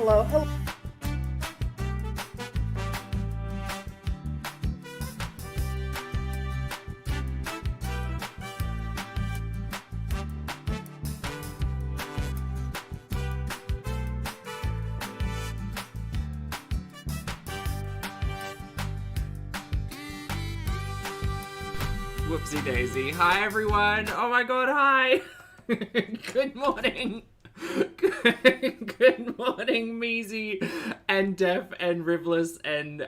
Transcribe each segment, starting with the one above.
Hello, hello. Whoopsie daisy. Hi everyone. Oh my god, hi. Good morning. Good morning, Measy and Def and Rivless and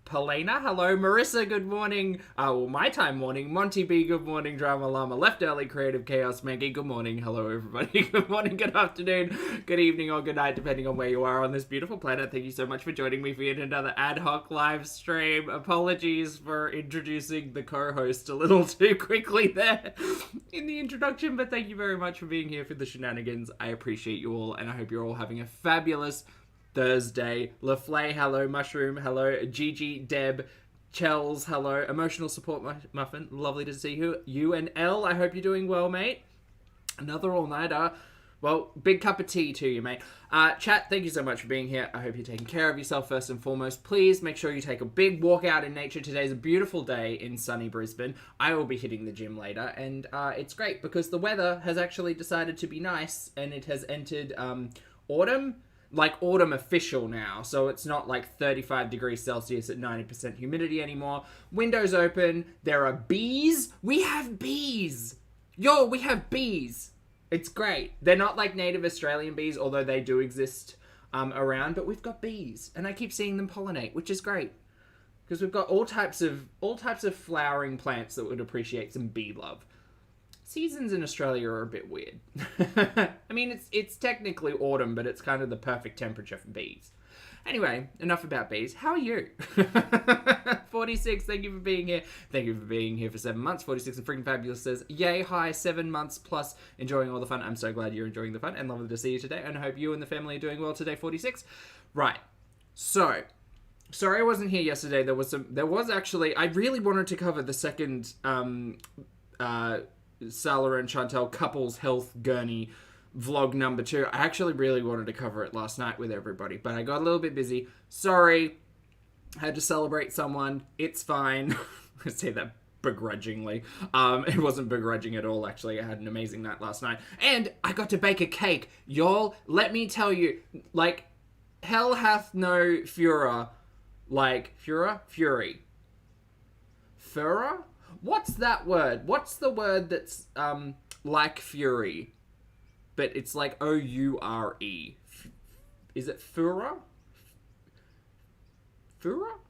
Palena. Hello, Marissa. Good morning. Well, my time morning. Monty B. Good morning. Drama Llama. Left Early Creative Chaos. Maggie. Good morning. Hello, everybody. Good morning. Good afternoon. Good evening or good night, depending on where you are on this beautiful planet. Thank you so much for joining me for yet another ad hoc live stream. Apologies for introducing the co-host a little too quickly there in the introduction, but thank you very much for being here for the shenanigans. I appreciate you all, and I hope you're all having a fabulous Thursday. LaFlay, hello. Mushroom, hello. Gigi, Deb, Chels, hello. Emotional Support Muffin, lovely to see you. And L, I hope you're doing well, mate. Another all-nighter. Well, big cup of tea to you, mate. Chat, thank you so much for being here. I hope you're taking care of yourself first and foremost. Please make sure you take a big walk out in nature. Today's a beautiful day in sunny Brisbane. I will be hitting the gym later, and it's great because the weather has actually decided to be nice, and it has entered autumn. Like autumn official now, so it's not like 35 degrees Celsius at 90% humidity anymore. Windows open. There are bees. We have bees. Yo, we have bees. It's great. They're not like native Australian bees, although they do exist around, but we've got bees, and I keep seeing them pollinate, which is great. Because we've got all types of flowering plants that would appreciate some bee love. Seasons in Australia are a bit weird. I mean, it's technically autumn, but it's kind of the perfect temperature for bees. Anyway, enough about bees. How are you? 46, thank you for being here. Thank you for being here for 7 months. 46 and freaking fabulous says, yay, hi, 7 months plus enjoying all the fun. I'm so glad you're enjoying the fun and lovely to see you today. And I hope you and the family are doing well today, 46. Right. So, sorry I wasn't here yesterday. There was actually, I really wanted to cover the second, Salah and Chantal couples health gurney vlog number 2. I actually really wanted to cover it last night with everybody, but I got a little bit busy. Sorry. I had to celebrate someone. It's fine. I say that begrudgingly. It wasn't begrudging at all, actually. I had an amazing night last night. And I got to bake a cake. Y'all, let me tell you, like, hell hath no furor. Like, fury. Furor? What's that word? What's the word that's, like fury? But it's like O-U-R-E. Is it furor? Furor?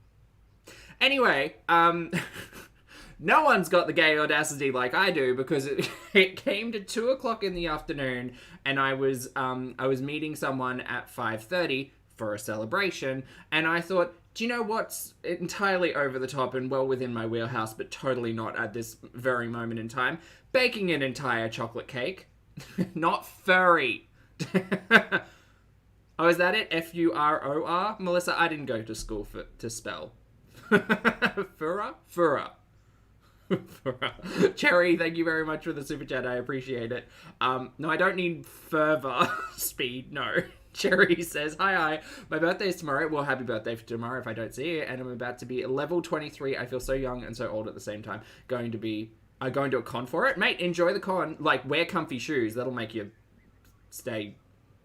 Anyway, no one's got the gay audacity like I do because it came to 2 o'clock in the afternoon and I was meeting someone at 5:30 for a celebration, and I thought, do you know what's entirely over the top and well within my wheelhouse, but totally not at this very moment in time? Baking an entire chocolate cake. Not furry. Oh, is that it? F-U-R-O-R? Melissa, I didn't go to school to spell. Furor? Furor. Cherry, thank you very much for the super chat. I appreciate it. No, I don't need further speed. No. Cherry says, hi. My birthday is tomorrow. Well, happy birthday for tomorrow if I don't see you. And I'm about to be level 23. I feel so young and so old at the same time. Going to a con for it. Mate, enjoy the con. Like, wear comfy shoes. That'll make you stay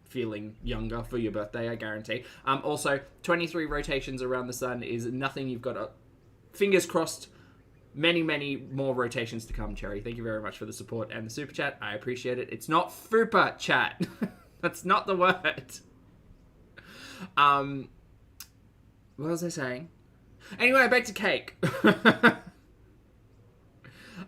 feeling younger for your birthday, I guarantee. Also, 23 rotations around the sun is nothing you've got to... Fingers crossed. Many, many more rotations to come, Cherry. Thank you very much for the support and the super chat. I appreciate it. It's not fupa chat. That's not the word. What was I saying? Anyway, back to cake.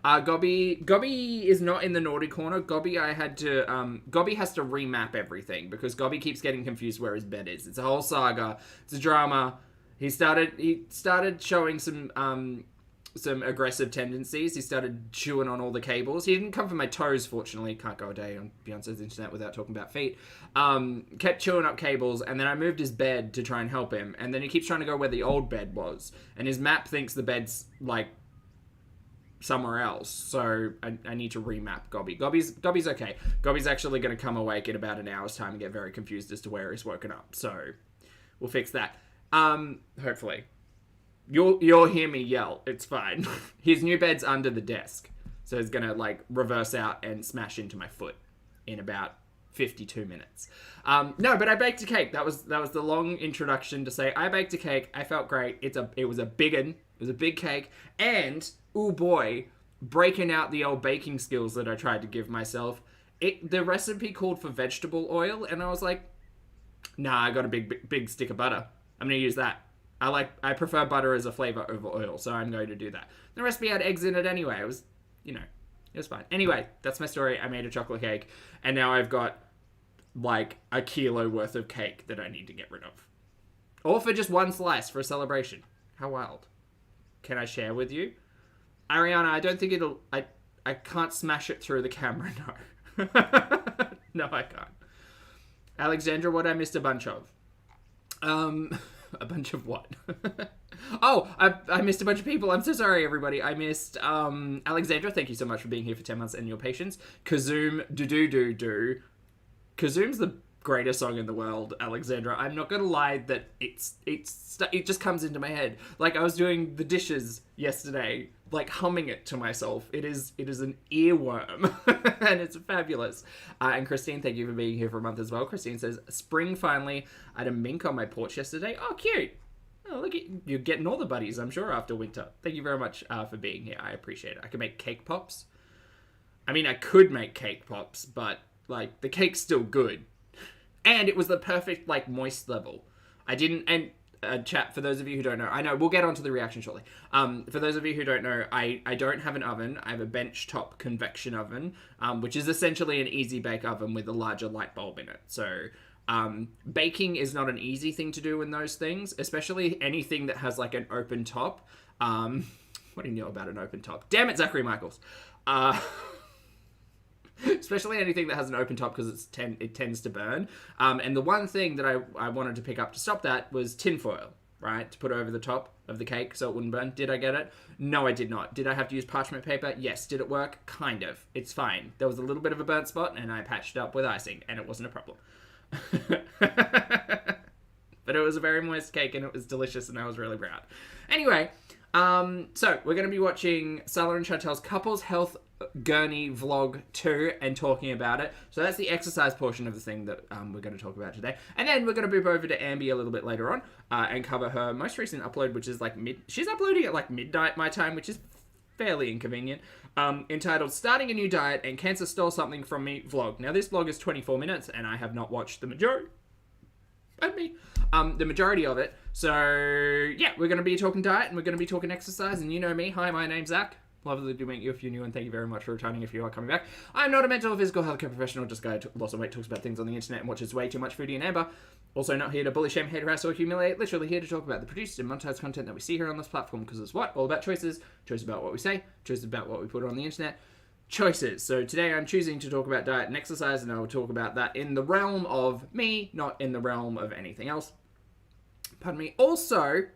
Gobby is not in the naughty corner. Gobby has to remap everything because Gobby keeps getting confused where his bed is. It's a whole saga. It's a drama. He started showing some aggressive tendencies. He started chewing on all the cables. He didn't come for my toes, fortunately. Can't go a day on Beyonce's internet without talking about feet. Kept chewing up cables, and then I moved his bed to try and help him, and then he keeps trying to go where the old bed was, and his map thinks the bed's, like, somewhere else, so I need to remap Gobby. Gobby's okay. Gobby's actually going to come awake in about an hour's time and get very confused as to where he's woken up, so we'll fix that. Hopefully. You'll hear me yell. It's fine. His new bed's under the desk, so he's going to, like, reverse out and smash into my foot in about 52 minutes. No, but I baked a cake. That was the long introduction to say I baked a cake. I felt great. It was a big one. It was a big cake. And, oh boy, breaking out the old baking skills that I tried to give myself. The recipe called for vegetable oil, and I was like, nah, I got a big stick of butter. I'm going to use that. I prefer butter as a flavor over oil, so I'm going to do that. The recipe had eggs in it anyway. It was, it was fine. Anyway, that's my story. I made a chocolate cake, and now I've got, like, a kilo worth of cake that I need to get rid of. All for just one slice for a celebration. How wild. Can I share with you? Ariana, I don't think I can't smash it through the camera, no. No, I can't. Alexandra, what I missed a bunch of? A bunch of what? Oh, I missed a bunch of people. I'm so sorry, everybody. I missed, Alexandra, thank you so much for being here for 10 months and your patience. Kazoom, do. Kazoom's the greatest song in the world, Alexandra. I'm not gonna lie that it just comes into my head. Like, I was doing the dishes yesterday, like, humming it to myself. It is an earworm, and it's fabulous. And Christine, thank you for being here for a month as well. Christine says, spring finally. I had a mink on my porch yesterday. Oh, cute. Oh, look, you're getting all the buddies, I'm sure, after winter. Thank you very much for being here. I appreciate it. I can make cake pops. I mean, I could make cake pops, but, like, the cake's still good. And it was the perfect, like, moist level. I didn't... And chat, for those of you who don't know... I know, we'll get onto the reaction shortly. For those of you who don't know, I don't have an oven. I have a benchtop convection oven, which is essentially an easy bake oven with a larger light bulb in it. So, baking is not an easy thing to do in those things, especially anything that has, like, an open top. What do you know about an open top? Damn it, Zachary Michaels. Especially anything that has an open top, because it tends to burn. And the one thing that I wanted to pick up to stop that was tinfoil, right? To put over the top of the cake so it wouldn't burn. Did I get it? No, I did not. Did I have to use parchment paper? Yes. Did it work? Kind of. It's fine. There was a little bit of a burnt spot, and I patched it up with icing, and it wasn't a problem. But it was a very moist cake, and it was delicious, and I was really proud. Anyway, so we're going to be watching Salah and Chantal's Couples Health Gurney Vlog 2 and talking about it. So that's the exercise portion of the thing that we're going to talk about today. And then we're going to boop over to Ambi a little bit later on and cover her most recent upload, which is like she's uploading at like midnight my time, which is fairly inconvenient, entitled Starting a New Diet and Cancer Stole Something From Me Vlog. Now this vlog is 24 minutes and I have not watched the majority of it. So yeah, we're going to be talking diet and we're going to be talking exercise, and you know me. Hi, my name's Zach. Lovely to meet you if you're new, and thank you very much for returning if you are coming back. I'm not a mental or physical healthcare professional, just a guy who lost some weight, talks about things on the internet, and watches way too much Foodie and Amber. Also not here to bully, shame, hate, harass, or humiliate. Literally here to talk about the produced and monetized content that we see here on this platform, because it's what? All about choices. Choices about what we say. Choices about what we put on the internet. Choices. So today I'm choosing to talk about diet and exercise, and I will talk about that in the realm of me, not in the realm of anything else. Pardon me. Also...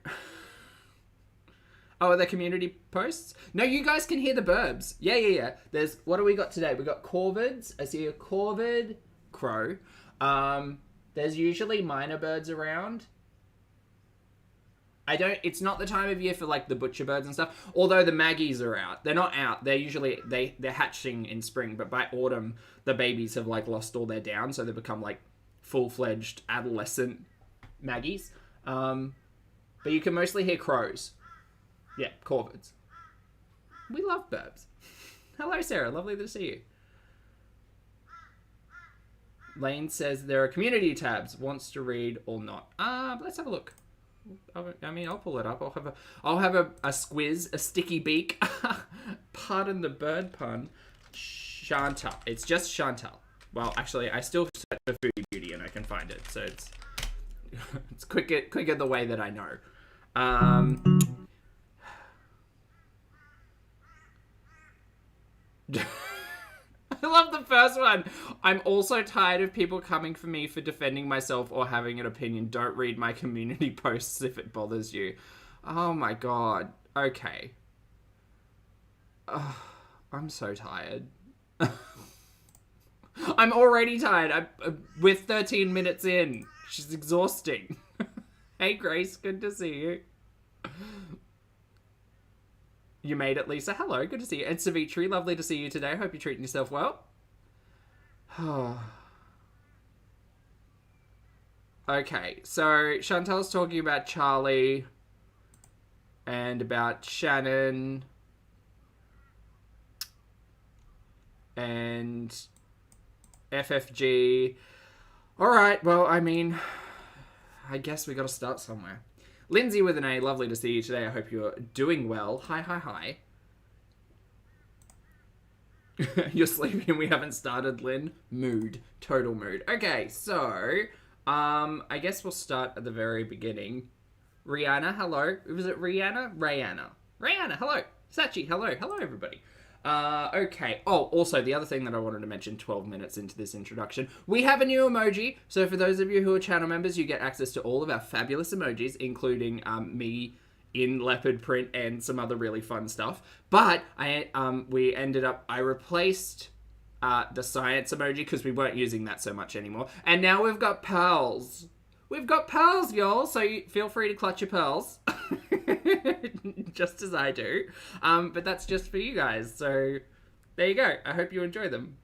Oh, are there community posts? No, you guys can hear the burbs. Yeah. There's, what do we got today? We got corvids. I see a corvid crow. There's usually minor birds around. It's not the time of year for like the butcher birds and stuff. Although the maggies are out. They're not out. They're usually, they're hatching in spring, but by autumn, the babies have like lost all their down. So they become like full-fledged adolescent maggies. But you can mostly hear crows. Yeah, corvids. We love burbs. Hello, Sarah. Lovely to see you. Lane says there are community tabs. Wants to read or not. Let's have a look. I mean, I'll pull it up. I'll have a squiz, a sticky beak. Pardon the bird pun. Chantal. It's just Chantal. Well, actually, I still search for Foodie Beauty and I can find it. So it's quicker the way that I know. I love the first one. I'm also tired of people coming for me for defending myself or having an opinion. Don't read my community posts if it bothers you. Oh my god. Okay. I'm so tired. I'm already tired. We're 13 minutes in. She's exhausting. Hey, Grace. Good to see you. You made it, Lisa. Hello. Good to see you. And Savitri, lovely to see you today. Hope you're treating yourself well. Okay, so Chantal's talking about Charlie and about Shannon and FFG. Alright, well, I mean, I guess we gotta start somewhere. Lindsay with an A, lovely to see you today. I hope you're doing well. Hi, hi, hi. You're sleeping, we haven't started, Lynn. Mood. Total mood. Okay, so, I guess we'll start at the very beginning. Rihanna, hello. Was it Rihanna? Rihanna, hello. Sachi, hello. Hello, everybody. Okay. Oh, also, the other thing that I wanted to mention 12 minutes into this introduction, we have a new emoji. So for those of you who are channel members, you get access to all of our fabulous emojis, including me in leopard print and some other really fun stuff. But I replaced the science emoji because we weren't using that so much anymore. And now we've got pearls. We've got pearls, y'all. So feel free to clutch your pearls. Just as I do. But that's just for you guys. So there you go. I hope you enjoy them.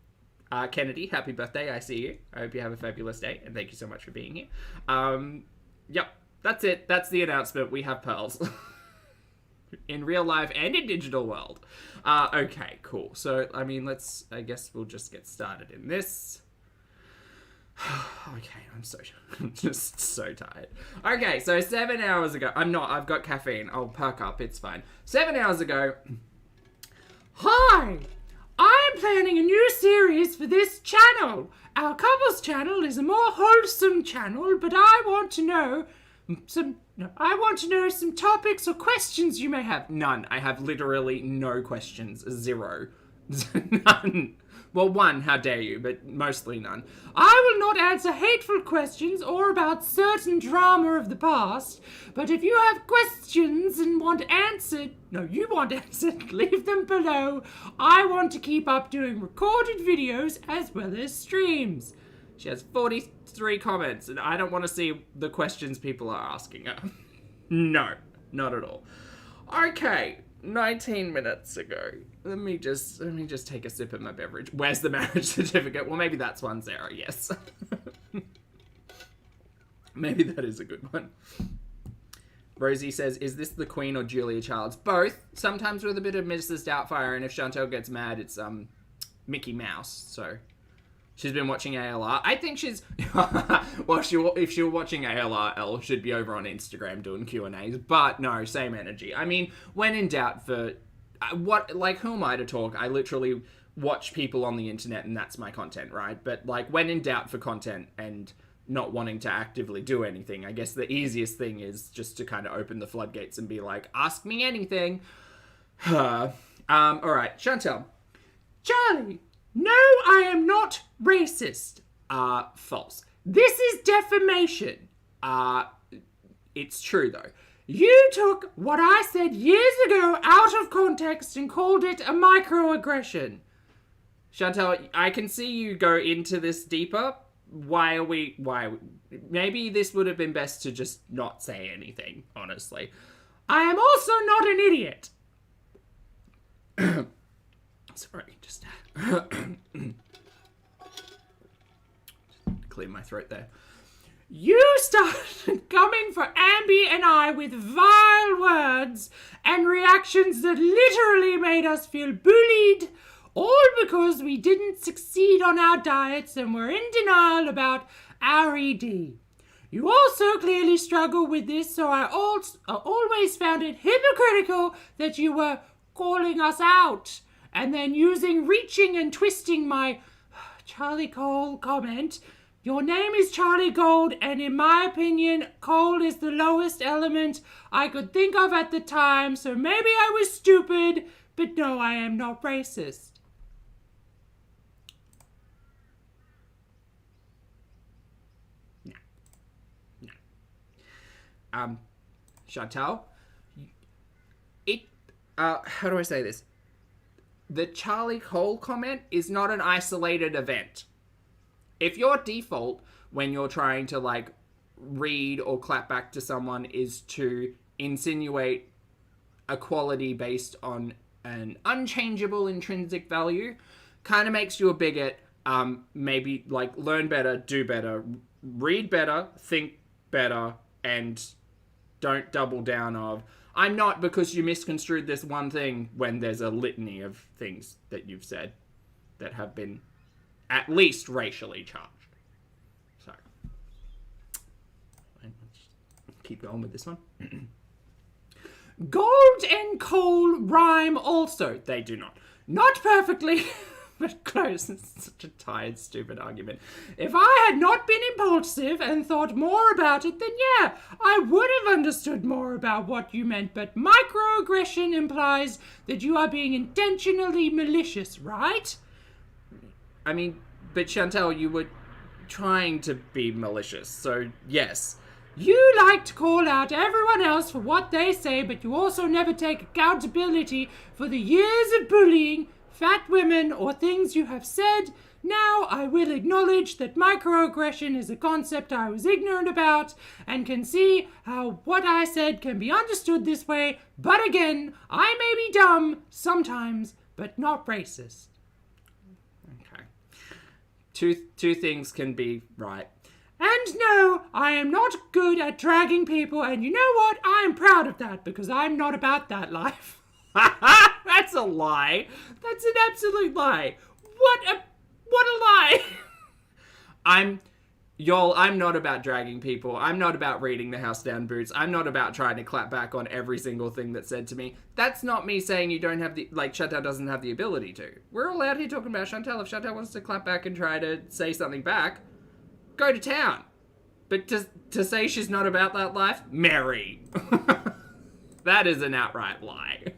Kennedy, happy birthday. I see you. I hope you have a fabulous day. And thank you so much for being here. Yep. That's it. That's the announcement. We have pearls. In real life and in digital world. Okay, cool. So, I mean, I guess we'll just get started in this. Okay, I'm just so tired. Okay, so 7 hours ago, I've got caffeine. I'll perk up, it's fine. 7 hours ago, hi! I'm planning a new series for this channel. Our couples channel is a more wholesome channel, but I want to know some topics or questions you may have. None. I have literally no questions. Zero. None. Well, one, how dare you, but mostly none. I will not answer hateful questions or about certain drama of the past, but if you have questions and want answered, leave them below. I want to keep up doing recorded videos as well as streams. She has 43 comments, and I don't want to see the questions people are asking her. No, not at all. Okay, 19 minutes ago. Let me just take a sip of my beverage. Where's the marriage certificate? Well, maybe that's 1-0, yes. Maybe that is a good one. Rosie says, is this the Queen or Julia Childs? Both. Sometimes with a bit of Mrs. Doubtfire, and if Chantal gets mad, it's Mickey Mouse, so... She's been watching ALR. I think she's... well, if she were watching ALR, she'd be over on Instagram doing Q&As. But no, same energy. I mean, when in doubt for... who am I to talk? I literally watch people on the internet and that's my content, right? But, when in doubt for content and not wanting to actively do anything, I guess the easiest thing is just to kind of open the floodgates and be like, ask me anything. Alright, Chantal. Charlie... No, I am not racist. False. This is defamation. It's true, though. You took what I said years ago out of context and called it a microaggression. Chantal, I can see you go into this deeper. Why? Maybe this would have been best to just not say anything, honestly. I am also not an idiot. Sorry, just clear my throat there. You started coming for Ambi and I with vile words and reactions that literally made us feel bullied, all because we didn't succeed on our diets and were in denial about our ED. You also clearly struggle with this, so I always found it hypocritical that you were calling us out. And then reaching and twisting my Charlie Cole comment. Your name is Charlie Gold, and in my opinion, coal is the lowest element I could think of at the time, so maybe I was stupid, but no, I am not racist. No. Chantal, how do I say this? the Charlie Cole comment is not an isolated event. If your default when you're trying to like read or clap back to someone is to insinuate a quality based on an unchangeable intrinsic value, kind of makes you a bigot. Maybe like learn better, do better, read better, think better, and don't double down of I'm not because you misconstrued this one thing when there's a litany of things that you've said that have been at least racially charged. So, let's keep going with this one. Gold and coal rhyme also. They do not. Not perfectly, but close. It's such a tired, stupid argument. If I had not been impulsive and thought more about it, then yeah, I would have understood more about what you meant. But microaggression implies that you are being intentionally malicious, right? I mean, but Chantal, you were trying to be malicious, so yes. You like to call out everyone else for what they say, but you also never take accountability for the years of bullying, fat women, or things you have said. Now I will acknowledge that microaggression is a concept I was ignorant about and can see how what I said can be understood this way, but again, I may be dumb sometimes, but not racist. Okay. Two things can be right. And no, I am not good at dragging people, and you know what? I am proud of that, because I'm not about that life. That's a lie. That's an absolute lie. What a lie. I'm not about dragging people. I'm not about reading the house down boots. I'm not about trying to clap back on every single thing that's said to me. That's not me saying you don't have the, like, Chantal doesn't have the ability to. We're all out here talking about Chantal. If Chantal wants to clap back and try to say something back, go to town. But to say she's not about that life, Mary. That is an outright lie.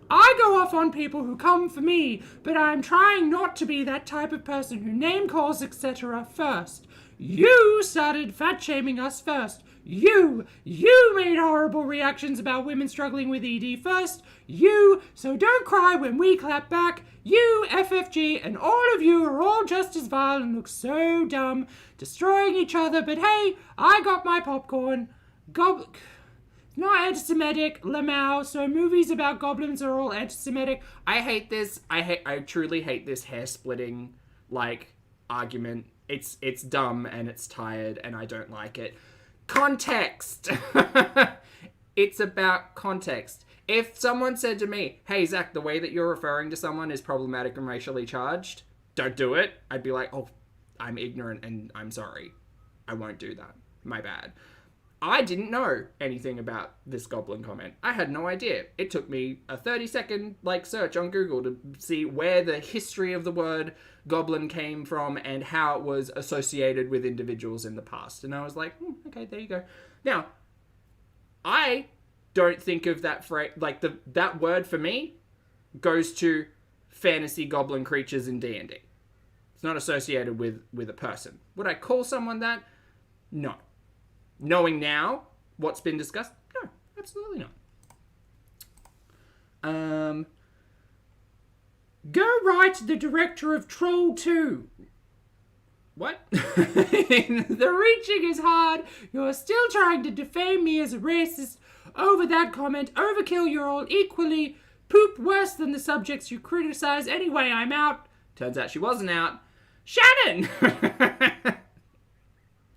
I go off on people who come for me, but I'm trying not to be that type of person who name calls, etc. first. You started fat-shaming us first. You made horrible reactions about women struggling with ED first. So don't cry when we clap back. You, FFG, and all of you are all just as vile and look so dumb, destroying each other, but hey, I got my popcorn. Not anti-Semitic, Lamau, so movies about goblins are all anti-Semitic. I hate this. I truly hate this hair-splitting, like, argument. It's dumb and it's tired and I don't like it. Context! It's about context. If someone said to me, hey, Zach, the way that you're referring to someone is problematic and racially charged, don't do it, I'd be like, oh, I'm ignorant and I'm sorry. I won't do that. My bad. I didn't know anything about this goblin comment. I had no idea. It took me a 30-second search on Google to see where the history of the word goblin came from and how it was associated with individuals in the past. And I was like, okay, there you go. Now, I don't think of that phrase, that word for me goes to fantasy goblin creatures in D&D. It's not associated with a person. Would I call someone that? No. Knowing now what's been discussed? No, absolutely not. Go write the director of Troll 2. What? The reaching is hard. You're still trying to defame me as a racist. Over that comment, overkill, you're all equally poop worse than the subjects you criticize. Anyway, I'm out. Turns out she wasn't out. Shannon!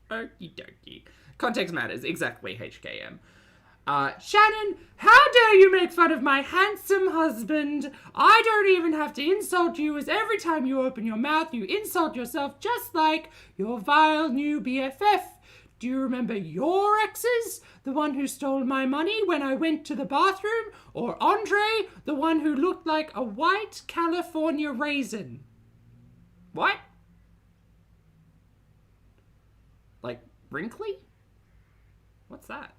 Okie dokie. Context matters. Exactly, HKM. Shannon, how dare you make fun of my handsome husband? I don't even have to insult you, as every time you open your mouth, you insult yourself just like your vile new BFF. Do you remember your exes? The one who stole my money when I went to the bathroom? Or Andre, the one who looked like a white California raisin? What? Like, wrinkly? What's that?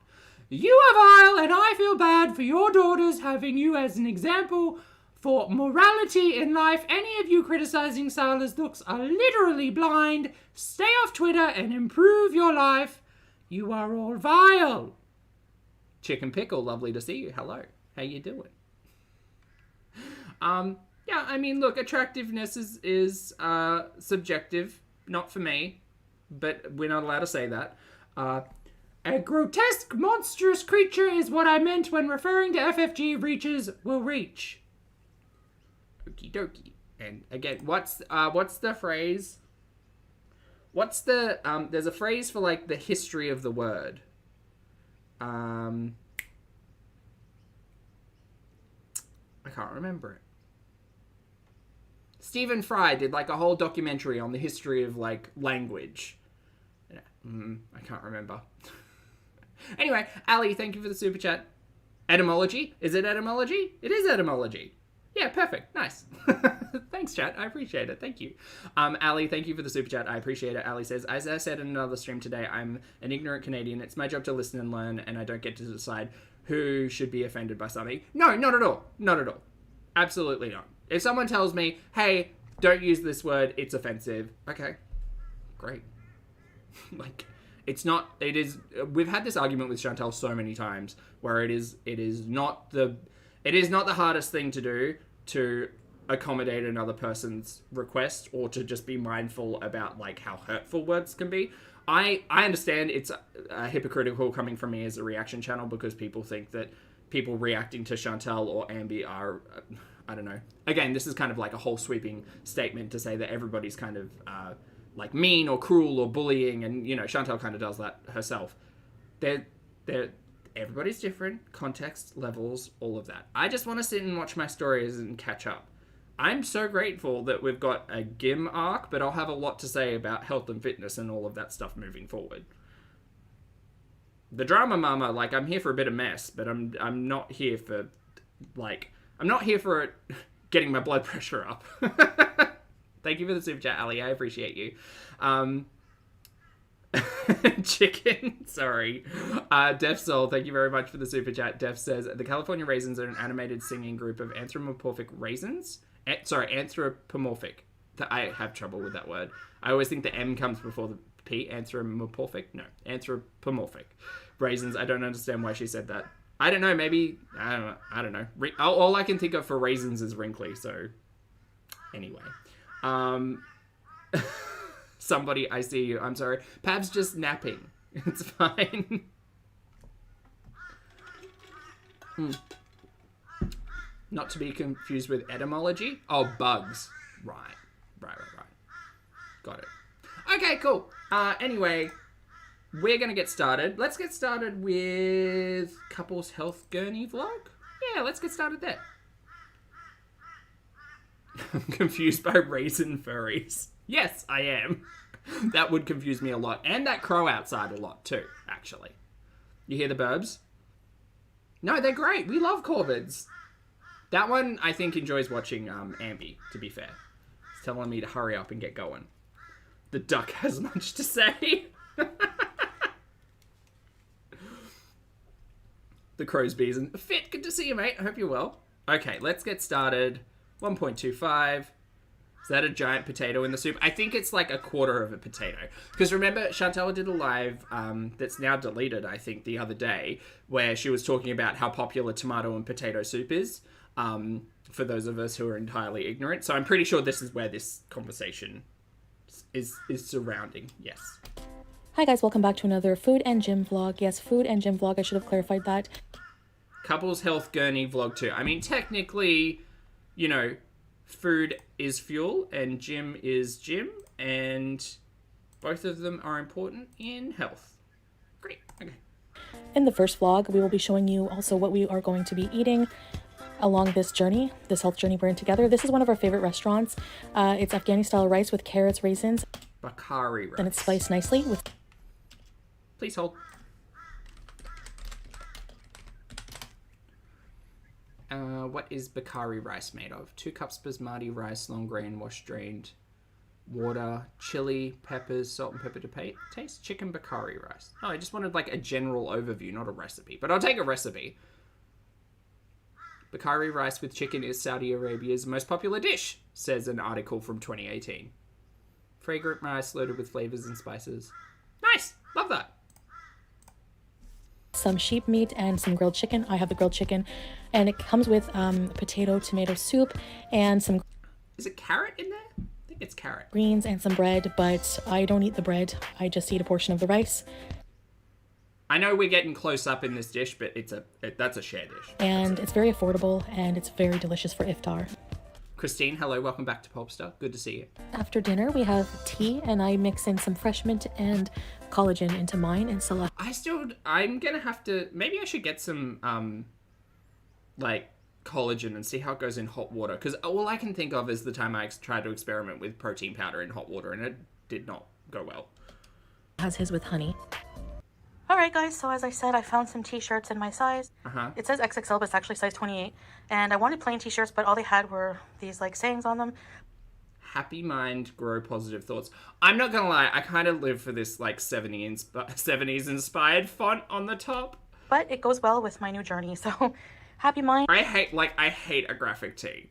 You are vile, and I feel bad for your daughters having you as an example for morality in life. Any of you criticizing Salah's looks are literally blind. Stay off Twitter and improve your life. You are all vile. Chicken Pickle, lovely to see you. Hello. How you doing? Yeah, I mean, look, attractiveness is subjective, not for me, but we're not allowed to say that. A grotesque, monstrous creature is what I meant when referring to FFG reaches will reach. Okie dokie. And again, what's the phrase? What's the, there's a phrase for, like, the history of the word. I can't remember it. Stephen Fry did, like, a whole documentary on the history of, like, language. I can't remember. Anyway, Ali, thank you for the super chat. Etymology? Is it etymology? It is etymology. Yeah, perfect. Nice. Thanks, chat. I appreciate it. Thank you. Ali, thank you for the super chat. I appreciate it. Ali says, as I said in another stream today, I'm an ignorant Canadian. It's my job to listen and learn, and I don't get to decide who should be offended by something. No, not at all. Not at all. Absolutely not. If someone tells me, hey, don't use this word, it's offensive. Okay. Great. Like, it's not, it is, we've had this argument with Chantal so many times where it is not the hardest thing to do to accommodate another person's request or to just be mindful about, like, how hurtful words can be. I understand it's hypocritical coming from me as a reaction channel because people think that people reacting to Chantal or Ambi are, I don't know. Again, this is kind of like a whole sweeping statement to say that everybody's kind of, like, mean or cruel or bullying, and, you know, Chantal kind of does that herself. Everybody's different, context, levels, all of that. I just want to sit and watch my stories and catch up. I'm so grateful that we've got a GIM arc, but I'll have a lot to say about health and fitness and all of that stuff moving forward. The drama mama, like, I'm here for a bit of mess, but I'm not here for, like, I'm not here for it getting my blood pressure up. Thank you for the super chat, Ali. I appreciate you. Chicken, sorry. Def Soul, thank you very much for the super chat. Def says, the California Raisins are an animated singing group of anthropomorphic raisins. Anthropomorphic. I have trouble with that word. I always think the M comes before the P. Anthropomorphic? No. Anthropomorphic. Raisins, I don't understand why she said that. I don't know, maybe, I don't know. All I can think of for raisins is wrinkly, so anyway. Somebody, I see you. I'm sorry. Pab's just napping. It's fine. Not to be confused with etymology. Oh, bugs. Right. Got it. Okay, cool. Anyway, we're going to get started. Let's get started with Couples Health Gurney vlog. Yeah, let's get started there. I'm confused by raisin furries. Yes, I am. That would confuse me a lot. And that crow outside a lot too, actually. You hear the burbs? No, they're great. We love corvids. That one, I think, enjoys watching Ambi, to be fair. It's telling me to hurry up and get going. The duck has much to say. The crow's bees and fit. Good to see you, mate. I hope you're well. Okay, let's get started. 1.25. Is that a giant potato in the soup? I think it's like a quarter of a potato. Because remember, Chantal did a live that's now deleted, I think, the other day, where she was talking about how popular tomato and potato soup is, for those of us who are entirely ignorant. So I'm pretty sure this is where this conversation is surrounding. Yes. Hi guys, welcome back to another food and gym vlog. Yes, food and gym vlog. I should have clarified that. Couples Health Gurney vlog 2. I mean, technically, you know, food is fuel and gym is gym, and both of them are important in health. Great. Okay. In the first vlog, we will be showing you also what we are going to be eating along this journey, this health journey we're in together. This is one of our favorite restaurants. It's Afghani-style rice with carrots, raisins. Bakari rice. And it's spiced nicely with... Please hold. What is Bakari rice made of? 2 cups basmati rice, long grain, wash drained, water, chili, peppers, salt and pepper to taste, chicken Bakari rice. Oh, I just wanted like a general overview, not a recipe, but I'll take a recipe. Bakari rice with chicken is Saudi Arabia's most popular dish, says an article from 2018. Fragrant rice loaded with flavors and spices. Nice! Love that. some sheep meat, and some grilled chicken. I have the grilled chicken, and it comes with potato tomato soup and some Is it carrot in there? I think it's carrot. greens and some bread, but I don't eat the bread. I just eat a portion of the rice. I know we're getting close up in this dish, but that's a share dish. And it's very affordable, and it's very delicious for iftar. Christine, hello, welcome back to Popstar. Good to see you. After dinner, we have tea, and I mix in some fresh mint and collagen into mine and Salah. I'm gonna have to, maybe I should get some, like, collagen and see how it goes in hot water. Because all I can think of is the time I tried to experiment with protein powder in hot water, and it did not go well. Has his with honey. Alright guys, so as I said, I found some t-shirts in my size. It says XXL, but it's actually size 28. And I wanted plain t-shirts, but all they had were these like sayings on them. Happy mind, grow positive thoughts. I'm not gonna lie, I kind of live for this like 70s inspired font on the top. But it goes well with my new journey, so happy mind. I hate a graphic tee.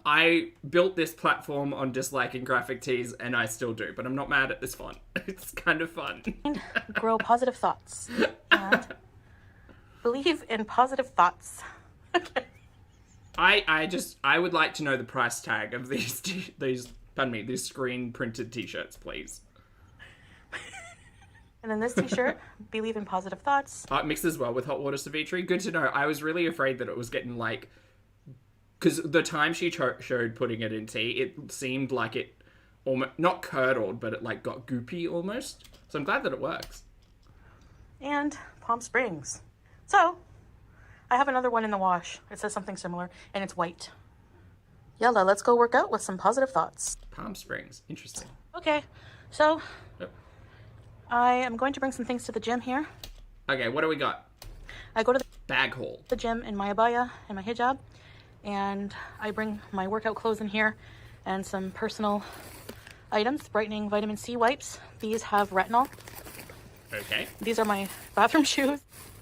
I built this platform on disliking graphic tees, and I still do, but I'm not mad at this font. It's kind of fun. Grow positive thoughts. And believe in positive thoughts. Okay. I would like to know the price tag of these screen printed t-shirts, please. And then this t-shirt, believe in positive thoughts. It mixes well with hot water ceviche. Good to know. I was really afraid that it was getting like, because the time she showed putting it in tea, it seemed like it almost, not curdled, but it like got goopy almost. So I'm glad that it works. And Palm Springs. So, I have another one in the wash. It says something similar, and it's white. Yalla, let's go work out with some positive thoughts. Palm Springs. Interesting. Okay, so Yep. I am going to bring some things to the gym here. Okay, what do we got? I go to Bag haul. the gym in my abaya and my hijab, and I bring my workout clothes in here and some personal items, brightening vitamin C wipes. These have retinol. Okay. These are my bathroom shoes,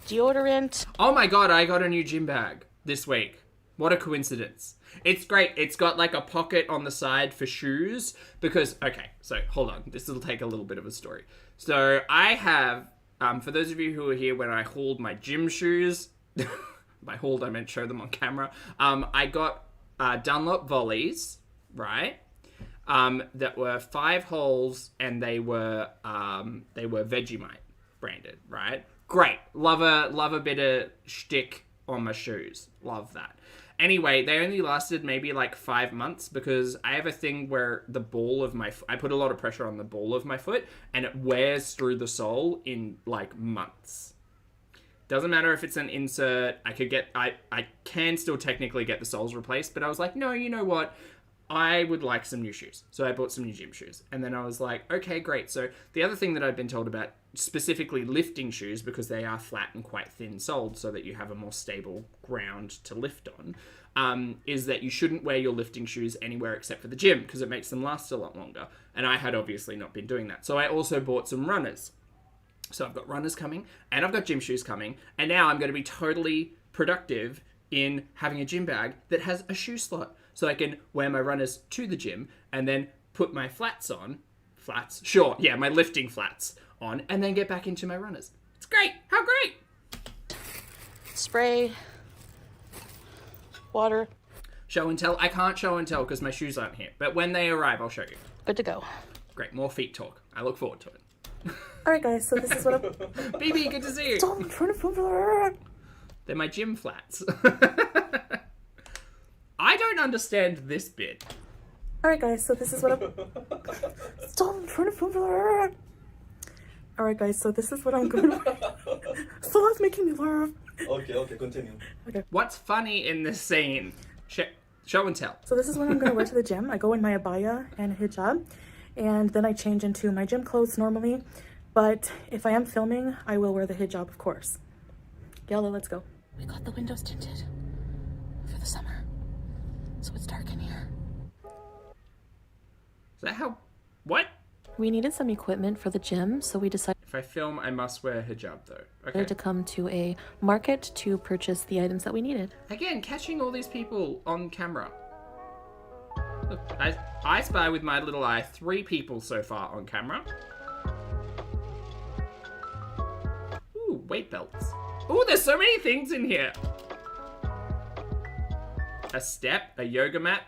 deodorant. Oh my god, I got a new gym bag this week. What a coincidence. It's great. It's got like a pocket on the side for shoes because, okay, so hold on. This will take a little bit of a story. So I have, for those of you who were here when I hauled my gym shoes, by hauled I meant show them on camera, I got Dunlop volleys, right? That were 5 holes, and they were Vegemite branded, right? Great. Love a bit of shtick on my shoes. Love that. Anyway, they only lasted maybe like 5 months because I have a thing where the ball of my I put a lot of pressure on the ball of my foot, and it wears through the sole in like months. Doesn't matter if it's an insert. I can still technically get the soles replaced, but I was like, no, you know what? I would like some new shoes. So I bought some new gym shoes. And then I was like, okay, great. So the other thing that I've been told about specifically lifting shoes, because they are flat and quite thin soled so that you have a more stable ground to lift on, is that you shouldn't wear your lifting shoes anywhere except for the gym because it makes them last a lot longer. And I had obviously not been doing that. So I also bought some runners. So I've got runners coming and I've got gym shoes coming. And now I'm going to be totally productive in having a gym bag that has a shoe slot. So I can wear my runners to the gym and then put my flats on. Flats? Sure, yeah, my lifting flats on, and then get back into my runners. It's great! How great! Spray. Water. Show and tell. I can't show and tell because my shoes aren't here. But when they arrive, I'll show you. Good to go. Great, more feet talk. I look forward to it. Alright guys, so this is what I'm... BB, good to see you! Stop, I'm trying to film. They're my gym flats. I don't understand this bit. Alright guys, so this is what I'm... Stop, I'm trying to film. Alright guys, so this is what I'm going to... Salah's making me laugh. Okay, continue. Okay. What's funny in this scene? Show and tell. So this is what I'm going to wear to the gym. I go in my abaya and hijab, and then I change into my gym clothes normally. But if I am filming, I will wear the hijab, of course. Yalla, let's go. We got the windows tinted for the summer, so it's dark in here. Is that how... What? We needed some equipment for the gym, so we decided If I film, I must wear a hijab, though. Okay. to come to a market to purchase the items that we needed. Again, catching all these people on camera. Look, I spy with my little eye 3 people so far on camera. weight belts. Oh, there's so many things in here. A step, a yoga mat,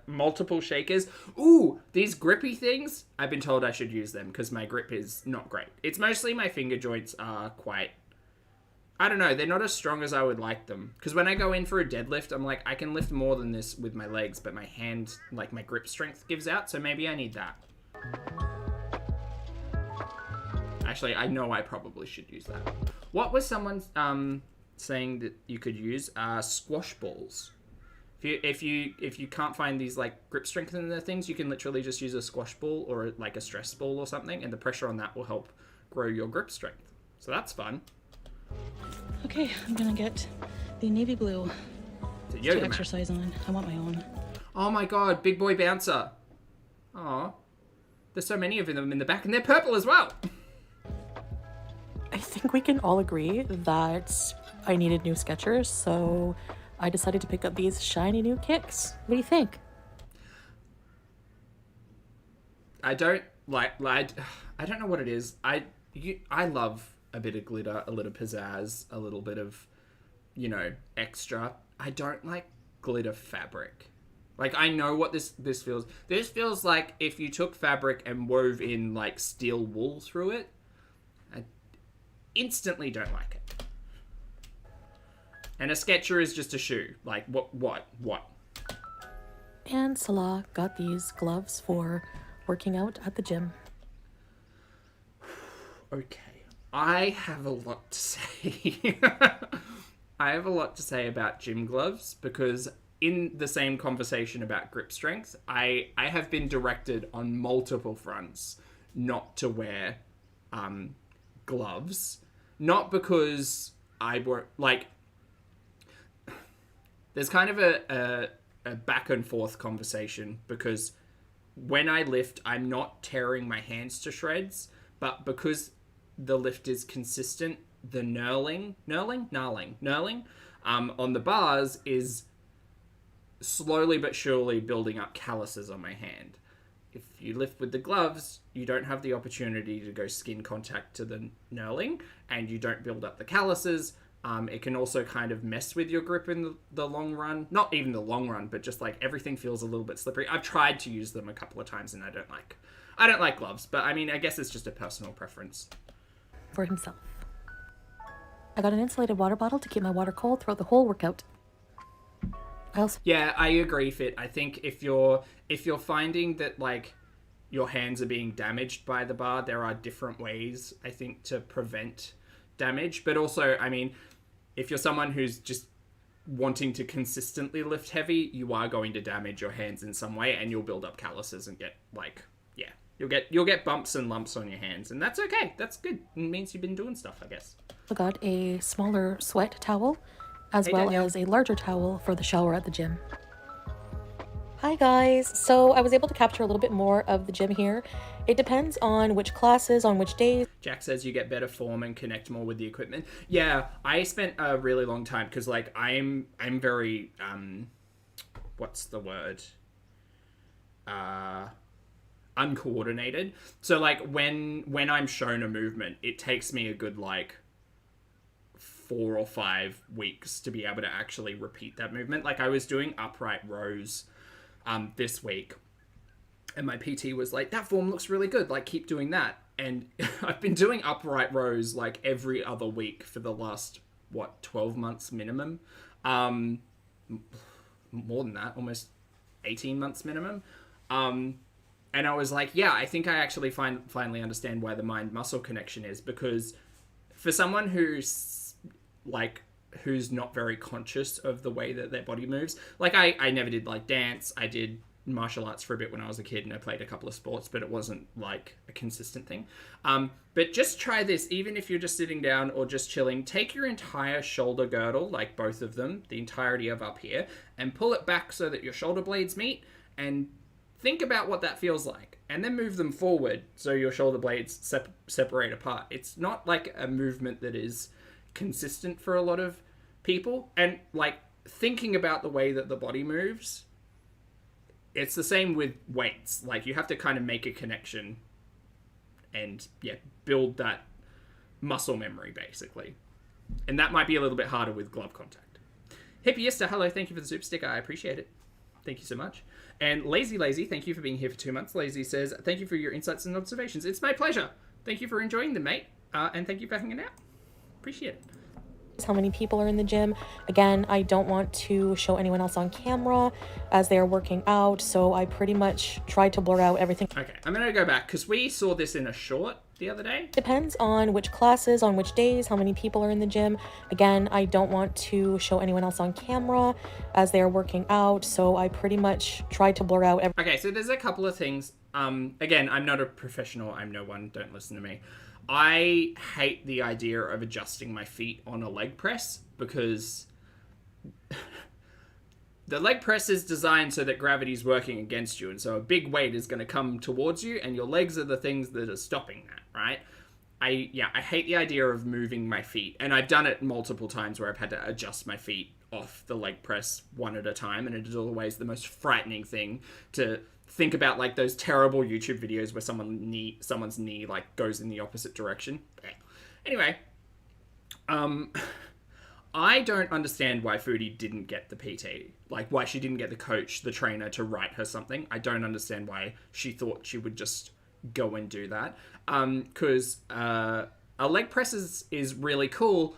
multiple shakers. Ooh, these grippy things. I've been told I should use them because my grip is not great. It's mostly my finger joints are quite, I don't know, they're not as strong as I would like them. Because when I go in for a deadlift, I'm like, I can lift more than this with my legs, but my hand, like my grip strength gives out, so maybe I need that. Actually, I know I probably should use that. What was someone saying that you could use? Squash balls. If you can't find these like grip strengthener things, you can literally just use a squash ball or like a stress ball or something, and the pressure on that will help grow your grip strength. So that's fun. Okay, I'm gonna get the navy blue to exercise on. I want my own. Oh my god, big boy bouncer. Aw. There's so many of them in the back, and they're purple as well. I think we can all agree that I needed new Skechers, so I decided to pick up these shiny new kicks. What do you think? I don't know what it is. I love a bit of glitter, a little pizzazz, a little bit of, extra. I don't like glitter fabric. Like, I know what this feels. This feels like if you took fabric and wove in, like, steel wool through it. I instantly don't like it. And a Sketcher is just a shoe. Like, what? And Salah got these gloves for working out at the gym. Okay. I have a lot to say. I have a lot to say about gym gloves because in the same conversation about grip strength, I have been directed on multiple fronts not to wear gloves. Not because I were like... There's kind of a back and forth conversation because when I lift, I'm not tearing my hands to shreds, but because the lift is consistent, the knurling on the bars is slowly but surely building up calluses on my hand. If you lift with the gloves, you don't have the opportunity to go skin contact to the knurling, and you don't build up the calluses. It can also kind of mess with your grip in the long run. Not even the long run, but just like everything feels a little bit slippery. I've tried to use them a couple of times and I don't like gloves, but I mean, I guess it's just a personal preference. For himself. I got an insulated water bottle to keep my water cold throughout the whole workout. Yeah, I agree, Fit. I think if you're finding that like your hands are being damaged by the bar, there are different ways, I think, to prevent damage. But also, I mean, if you're someone who's just wanting to consistently lift heavy, you are going to damage your hands in some way, and you'll build up calluses and get like, yeah, you'll get bumps and lumps on your hands, and that's okay. That's good. It means you've been doing stuff, I guess. I got a smaller sweat towel, as well as a larger towel for the shower at the gym. Hi guys, so I was able to capture a little bit more of the gym here. It depends on which classes, on which days. Jack says you get better form and connect more with the equipment. Yeah, I spent a really long time because like I'm very what's the word? Uncoordinated. So like when I'm shown a movement, it takes me a good like 4 or 5 weeks to be able to actually repeat that movement. Like I was doing upright rows this week, and my PT was like, that form looks really good, like keep doing that. And I've been doing upright rows like every other week for the last 12 months minimum, more than that, almost 18 months minimum. And I was like, yeah, I think I actually finally understand why the mind muscle connection is, because for someone who's not very conscious of the way that their body moves. Like, I never did, like, dance. I did martial arts for a bit when I was a kid, and I played a couple of sports, but it wasn't, like, a consistent thing. But just try this, even if you're just sitting down or just chilling. Take your entire shoulder girdle, like both of them, the entirety of up here, and pull it back so that your shoulder blades meet, and think about what that feels like. And then move them forward so your shoulder blades separate apart. It's not, like, a movement that is consistent for a lot of people, and like thinking about the way that the body moves, it's the same with weights. Like you have to kind of make a connection and build that muscle memory, basically. And that might be a little bit harder with glove contact. Hippiesta, hello, thank you for the super sticker. I appreciate it. Thank you so much. And Lazy, thank you for being here for 2 months. Lazy says, thank you for your insights and observations. It's my pleasure. Thank you for enjoying them, mate. And thank you for hanging out. Appreciate it. How many people are in the gym. Again, I don't want to show anyone else on camera as they are working out, so I pretty much try to blur out everything. Okay, I'm going to go back because we saw this in a short the other day. Depends on which classes, on which days, how many people are in the gym. Again, I don't want to show anyone else on camera as they are working out, so I pretty much try to blur out Okay, so there's a couple of things. Again, I'm not a professional. I'm no one. Don't listen to me. I hate the idea of adjusting my feet on a leg press because the leg press is designed so that gravity is working against you, and so a big weight is going to come towards you, and your legs are the things that are stopping that, right? I hate the idea of moving my feet, and I've done it multiple times where I've had to adjust my feet off the leg press one at a time, and it is always the most frightening thing to think about, like those terrible YouTube videos where someone's knee like goes in the opposite direction. Anyway, I don't understand why Foodie didn't get the PT, like why she didn't get the coach, the trainer to write her something. I don't understand why she thought she would just go and do that. Because a leg press is really cool.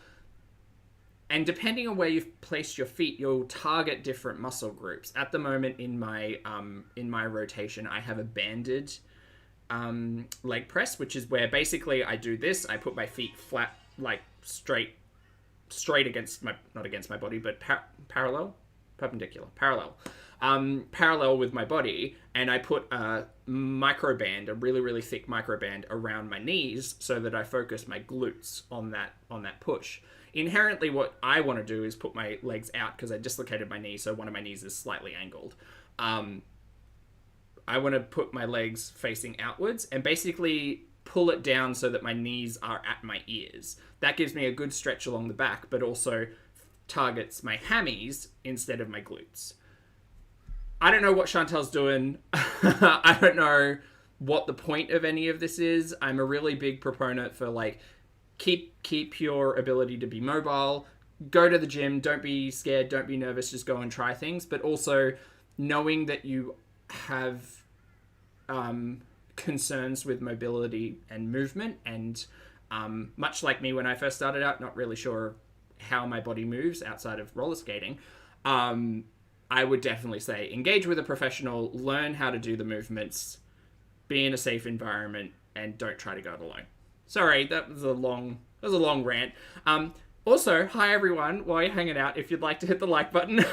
And depending on where you've placed your feet, you'll target different muscle groups. At the moment in my rotation, I have a banded leg press, which is where basically I do this. I put my feet flat, like straight against not against my body, but parallel with my body, and I put a microband, a really, really thick microband around my knees so that I focus my glutes on that push. Inherently, what I want to do is put my legs out because I dislocated my knee, so one of my knees is slightly angled. I want to put my legs facing outwards and basically pull it down so that my knees are at my ears. That gives me a good stretch along the back, but also targets my hammies instead of my glutes. I don't know what Chantal's doing. I don't know what the point of any of this is. I'm a really big proponent for like, keep your ability to be mobile, go to the gym, don't be scared, don't be nervous, just go and try things, but also knowing that you have concerns with mobility and movement, and much like me when I first started out, not really sure how my body moves outside of roller skating, I would definitely say engage with a professional, learn how to do the movements, be in a safe environment, and don't try to go it alone. Sorry, that was a long rant. Also, hi everyone, while you're hanging out, if you'd like to hit the like button,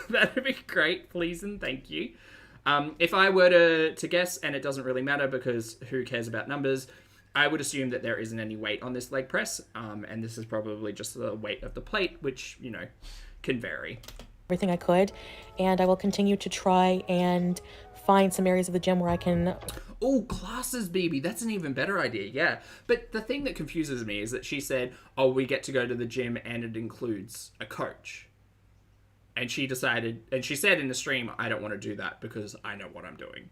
that'd be great, please and thank you. If I were to guess, and it doesn't really matter because who cares about numbers, I would assume that there isn't any weight on this leg press, and this is probably just the weight of the plate, which, you know, can vary. Everything I could, and I will continue to try and find some areas of the gym where I can... Oh, classes, baby. That's an even better idea, yeah. But the thing that confuses me is that she said, oh, we get to go to the gym and it includes a coach. And she decided, and she said in the stream, I don't want to do that because I know what I'm doing.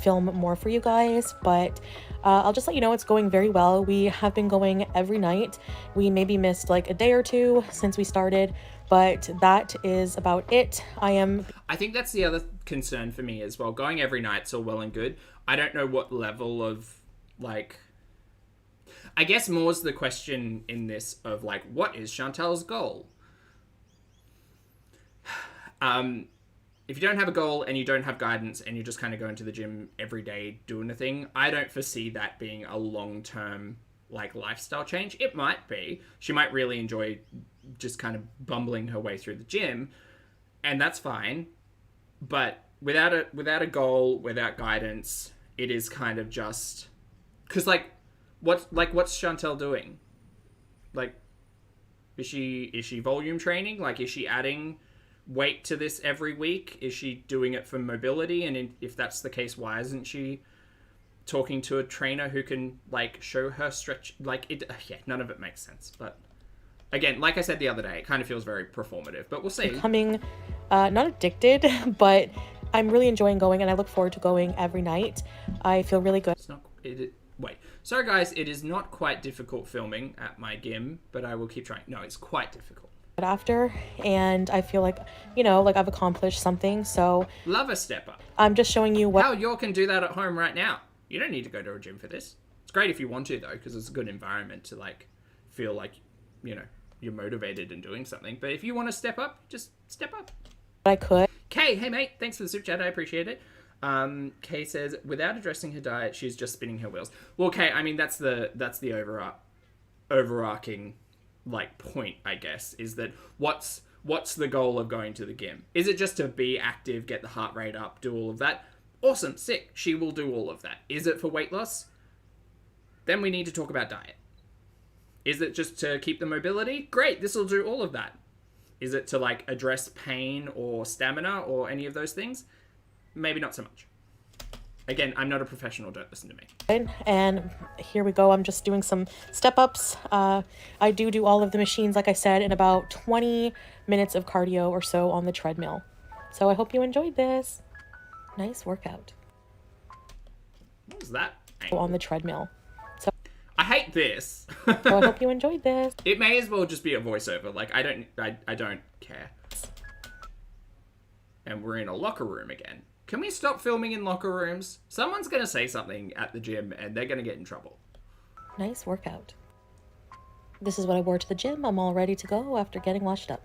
Film more for you guys, but I'll just let you know it's going very well. We have been going every night. We maybe missed like a day or two since we started, but that is about it. I think that's the other concern for me as well. Going every night's all well and good. I don't know what level of, like, I guess more's the question in this of like, what is Chantal's goal? If you don't have a goal and you don't have guidance and you're just kind of going to the gym every day doing a thing, I don't foresee that being a long-term like lifestyle change. It might be. She might really enjoy just kind of bumbling her way through the gym, and that's fine. But without a goal, without guidance, it is kind of just because what's Chantal doing? Like, is she volume training? Like, is she adding weight to this every week? Is she doing it for mobility? And if that's the case, why isn't she talking to a trainer who can like show her stretch? Like, it, yeah, none of it makes sense. But again, like I said the other day, it kind of feels very performative, but we'll see. Becoming not addicted, but I'm really enjoying going, and I look forward to going every night. I feel really good. wait. Sorry, guys, it is not quite difficult filming at my gym, but I will keep trying. No, it's quite difficult. After, and I feel like, you know, like I've accomplished something. So Love a step up. I'm just showing you what. How you can do that at home right now. You don't need to go to a gym for this. It's great if you want to, though, because it's a good environment to, like, feel like, you know, you're motivated and doing something. But if you want to step up, just step up. I could. Kay, hey mate, thanks for the super chat. I appreciate it. Kay says, without addressing her diet, she's just spinning her wheels. Well, Kay, I mean that's the overarching like point, I guess, is that what's the goal of going to the gym? Is it just to be active, get the heart rate up, do all of that? Awesome, sick. She will do all of that. Is it for weight loss? Then we need to talk about diet. Is it just to keep the mobility? Great, this will do all of that. Is it to like address pain or stamina or any of those things? Maybe not so much. Again, I'm not a professional, don't listen to me. And here we go. I'm just doing some step-ups. I do all of the machines, like I said, in about 20 minutes of cardio or so on the treadmill. So I hope you enjoyed this. Nice workout. What was that? On the treadmill. So I hate this. I hope you enjoyed this. It may as well just be a voiceover. Like, I don't care. And we're in a locker room again. Can we stop filming in locker rooms? Someone's going to say something at the gym and they're going to get in trouble. Nice workout. This is what I wore to the gym. I'm all ready to go after getting washed up.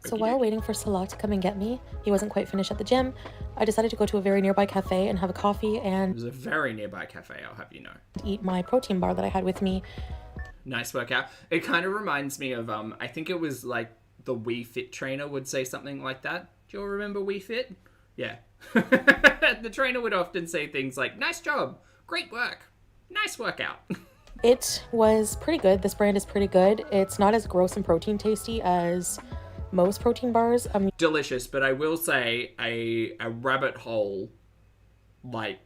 So while waiting for Salah to come and get me, he wasn't quite finished at the gym, I decided to go to a very nearby cafe and have a coffee and... There's a very nearby cafe, I'll have you know. ...eat my protein bar that I had with me. Nice workout. It kind of reminds me of, I think it was like the Wii Fit trainer would say something like that. Do you all remember Wii Fit? Yeah. The trainer would often say things like, nice job, great work, nice workout. It was pretty good. This brand is pretty good. It's not as gross and protein tasty as most protein bars. Delicious, but I will say a rabbit hole, like,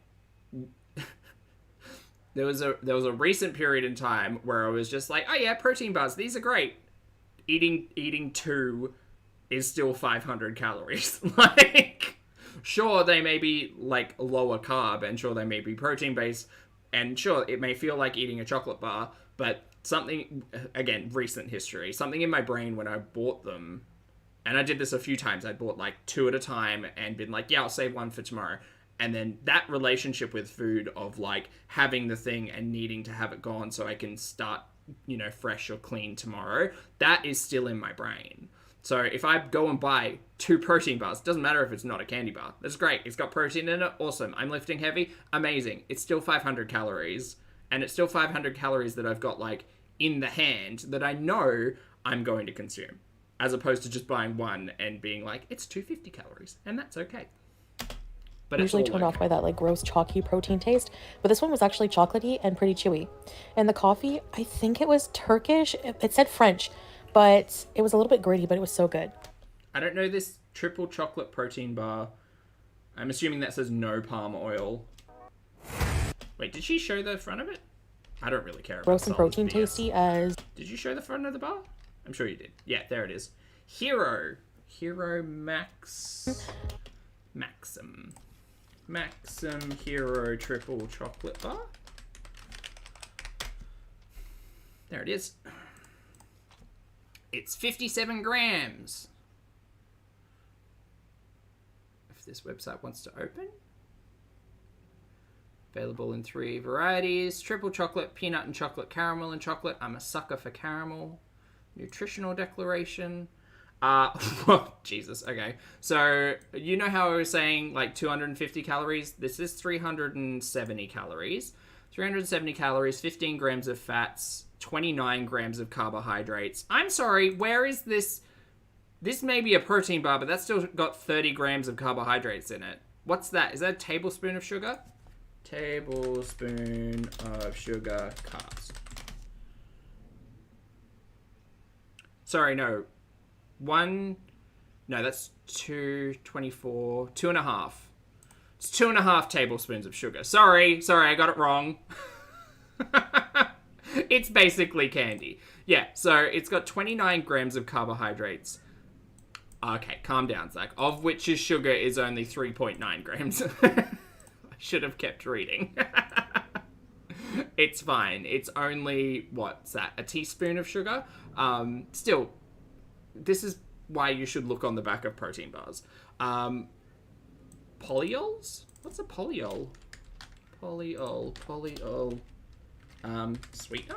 there was a recent period in time where I was just like, oh yeah, protein bars, these are great. Eating two is still 500 calories. Like, sure, they may be like lower carb, and sure, they may be protein based, and sure, it may feel like eating a chocolate bar, but something, again, recent history, something in my brain when I bought them, and I did this a few times, I bought like two at a time and been like, yeah, I'll save one for tomorrow. And then that relationship with food of like having the thing and needing to have it gone so I can start, you know, fresh or clean tomorrow, that is still in my brain. So if I go and buy two protein bars, doesn't matter if it's not a candy bar. That's great. It's got protein in it. Awesome. I'm lifting heavy. Amazing. It's still 500 calories. And it's still 500 calories that I've got like in the hand that I know I'm going to consume. As opposed to just buying one and being like, it's 250 calories. And that's okay. But usually turned off by that like gross chalky protein taste, but this one was actually chocolatey and pretty chewy. And the coffee, I think it was Turkish. It said French, but it was a little bit gritty, but it was so good. I don't know this triple chocolate protein bar. I'm assuming that says no palm oil. Wait, did she show the front of it? I don't really care about gross and protein tasty as... Did you show the front of the bar? I'm sure you did. Yeah, there it is. Hero Maxim Hero Triple Chocolate Bar. There it is. It's 57 grams. If this website wants to open. Available in 3 varieties. Triple chocolate, peanut and chocolate, caramel and chocolate. I'm a sucker for caramel. Nutritional declaration. Jesus, okay. So, you know how I was saying, like, 250 calories? This is 370 calories. 370 calories, 15 grams of fats, 29 grams of carbohydrates. I'm sorry, where is this? This may be a protein bar, but that's still got 30 grams of carbohydrates in it. What's that? Is that a tablespoon of sugar? Tablespoon of sugar carbs. Sorry, no. That's 224, 2.5. It's 2.5 tablespoons of sugar. Sorry, I got it wrong. It's basically candy. Yeah, so it's got 29 grams of carbohydrates. Okay, calm down, Zach. Of which his sugar is only 3.9 grams. I should have kept reading. It's fine. It's only, what's that, a teaspoon of sugar? Still, this is why you should look on the back of protein bars. Polyols? What's a polyol? Polyol. Sweetener?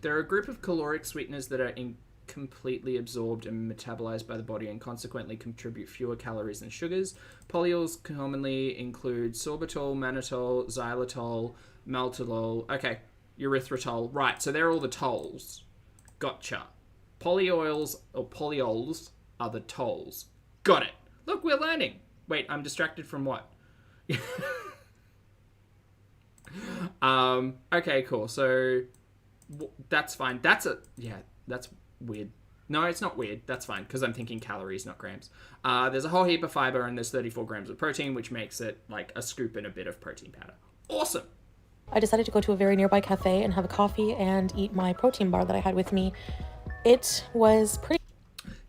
They're a group of caloric sweeteners that are completely absorbed and metabolized by the body and consequently contribute fewer calories than sugars. Polyols commonly include sorbitol, mannitol, xylitol, maltitol. Okay, erythritol. Right, so they're all the tolls. Gotcha. Polyols are the tolls. Got it. Look, we're learning. Wait, I'm distracted from what? Okay, cool. So that's fine. That's weird. No, it's not weird. That's fine, because I'm thinking calories, not grams. There's a whole heap of fiber, and there's 34 grams of protein, which makes it like a scoop and a bit of protein powder. Awesome. I decided to go to a very nearby cafe and have a coffee and eat my protein bar that I had with me. It was pretty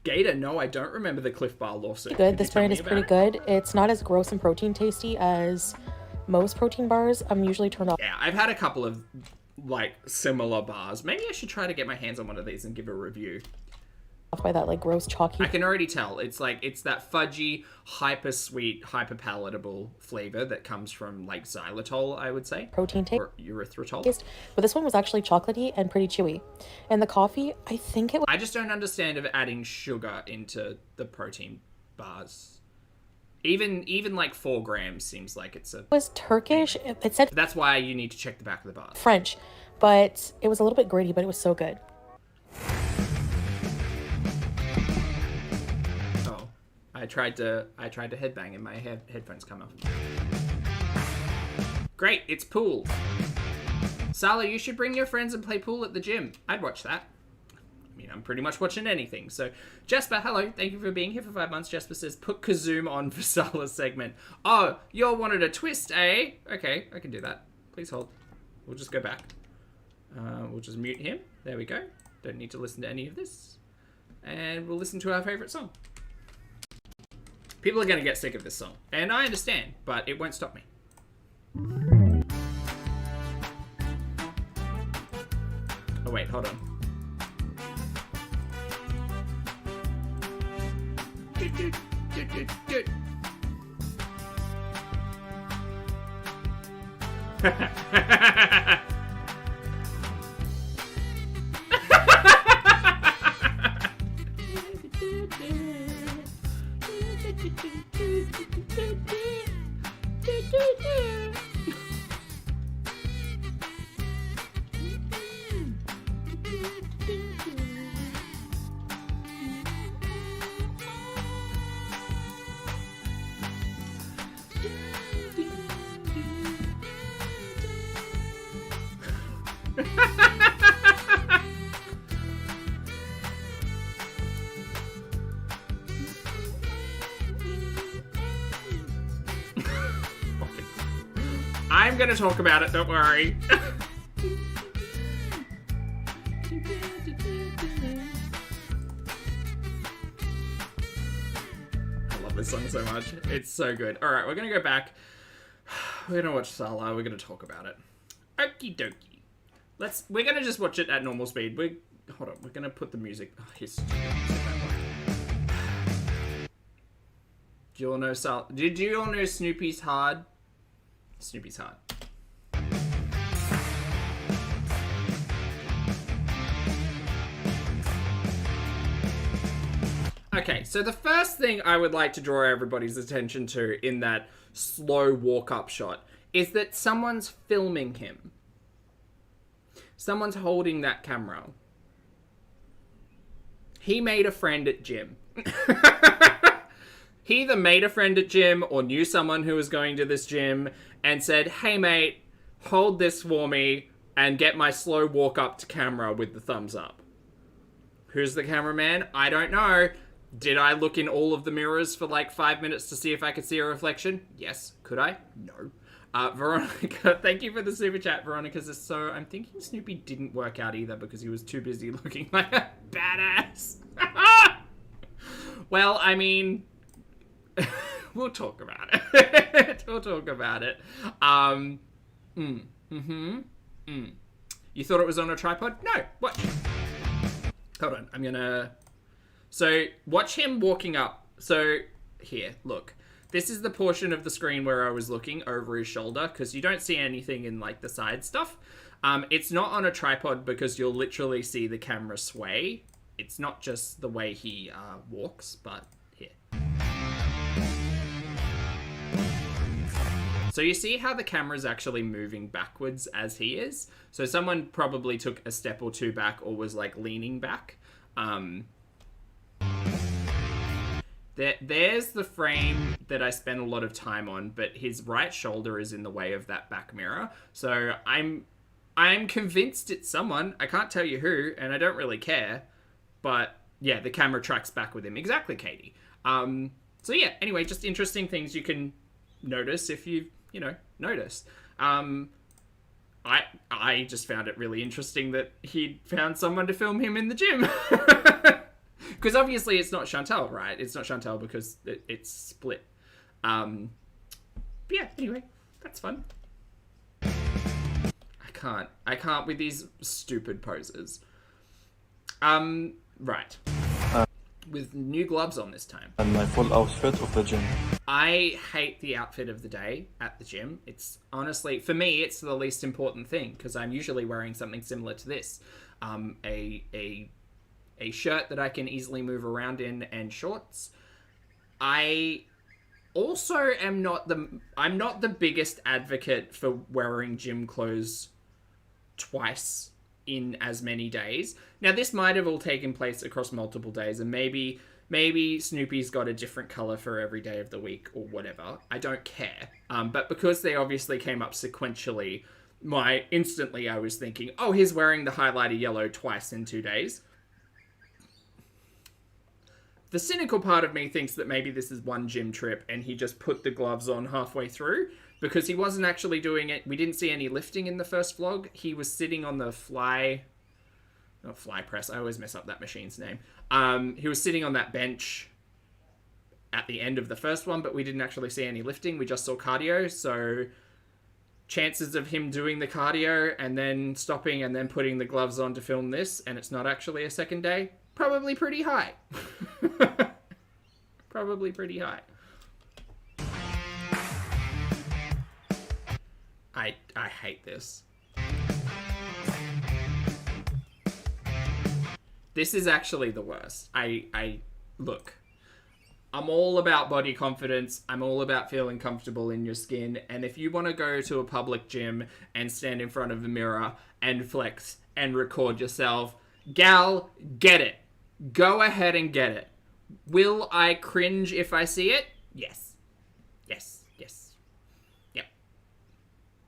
Gator, no, I don't remember the Cliff Bar lawsuit. good. This brand is pretty good. It's not as gross and protein tasty as most protein bars. I'm usually turned off Yeah, I've had a couple of like similar bars. Maybe I should try to get my hands on one of these and give a review. by that like gross chalky I can already tell. It's that fudgy, hyper sweet, hyper palatable flavor that comes from like xylitol, I would say. protein taste. Or erythritol. But this one was actually chocolatey and pretty chewy. And the coffee, I think it I just don't understand of adding sugar into the protein bars. Even like 4 grams seems like it's a... was Turkish. It said That's why you need to check the back of the bars. French, but it was a little bit gritty, but it was so good. Oh, I tried to headbang and my headphones come off. Great, it's pool. Salah, you should bring your friends and play pool at the gym. I'd watch that. I mean, I'm pretty much watching anything. So, Jasper, hello. Thank you for being here for 5 months. Jasper says, put Kazoom on for Salah's segment. Oh, you all wanted a twist, eh? Okay, I can do that. Please hold. We'll just go back. We'll just mute him. There we go. Don't need to listen to any of this. And we'll listen to our favorite song. People are going to get sick of this song. And I understand, but it won't stop me. Oh, wait, hold on. I'm gonna talk about it, don't worry. I love this song so much. It's so good. Alright, we're gonna go back. We're gonna watch Salah, we're gonna talk about it. Okie dokie. We're gonna just watch it at normal speed. Hold on, we're gonna put the music. Oh, here's stupid music. Do you all know Did you all know Snoopy's Hard? Snoopy's Hard. Okay, so the first thing I would like to draw everybody's attention to in that slow walk-up shot is that someone's filming him. Someone's holding that camera. He made a friend at gym. He either made a friend at gym or knew someone who was going to this gym and said, hey mate, hold this for me and get my slow walk up to camera with the thumbs up. Who's the cameraman? I don't know. Did I look in all of the mirrors for like 5 minutes to see if I could see a reflection? Yes. Could I? No. Veronica, thank you for the super chat. Veronica says, so I'm thinking Snoopy didn't work out either because he was too busy looking like a badass. Well, I mean... we'll talk about it. We'll talk about it. You thought it was on a tripod? No, watch. Hold on, I'm gonna... So, watch him walking up. So, here, look. This is the portion of the screen where I was looking over his shoulder, because you don't see anything in, like, the side stuff. It's not on a tripod because you'll literally see the camera sway. It's not just the way he walks, but here. So you see how the camera's actually moving backwards as he is? So someone probably took a step or two back or was like leaning back. There's the frame that I spent a lot of time on, but his right shoulder is in the way of that back mirror. So I'm convinced it's someone. I can't tell you who, and I don't really care. But yeah, the camera tracks back with him. Exactly, Katie. So yeah, anyway, just interesting things you can notice if you notice. I just found it really interesting that he found someone to film him in the gym. Because obviously it's not Chantal, right? It's not Chantal because it's split. But yeah, anyway, that's fun. I can't with these stupid poses. Right. With new gloves on this time. And my full outfit of the gym. I hate the outfit of the day at the gym. It's honestly, for me, it's the least important thing because I'm usually wearing something similar to this. A shirt that I can easily move around in and shorts. I also am I'm not the biggest advocate for wearing gym clothes twice in as many days. Now, this might have all taken place across multiple days, and maybe Snoopy's got a different color for every day of the week or whatever. I don't care. But because they obviously came up sequentially, instantly I was thinking, oh, he's wearing the highlighter yellow twice in 2 days. The cynical part of me thinks that maybe this is one gym trip and he just put the gloves on halfway through because he wasn't actually doing it. We didn't see any lifting in the first vlog. He was sitting on the fly press. I always mess up that machine's name. He was sitting on that bench at the end of the first one, but we didn't actually see any lifting. We just saw cardio. So chances of him doing the cardio and then stopping and then putting the gloves on to film this, and it's not actually a second day, probably pretty high. Probably pretty high. I hate this. This is actually the worst. Look, I'm all about body confidence. I'm all about feeling comfortable in your skin. And if you want to go to a public gym and stand in front of a mirror and flex and record yourself, gal, get it. Go ahead and get it. Will I cringe if I see it? Yes. Yes. Yes. Yep.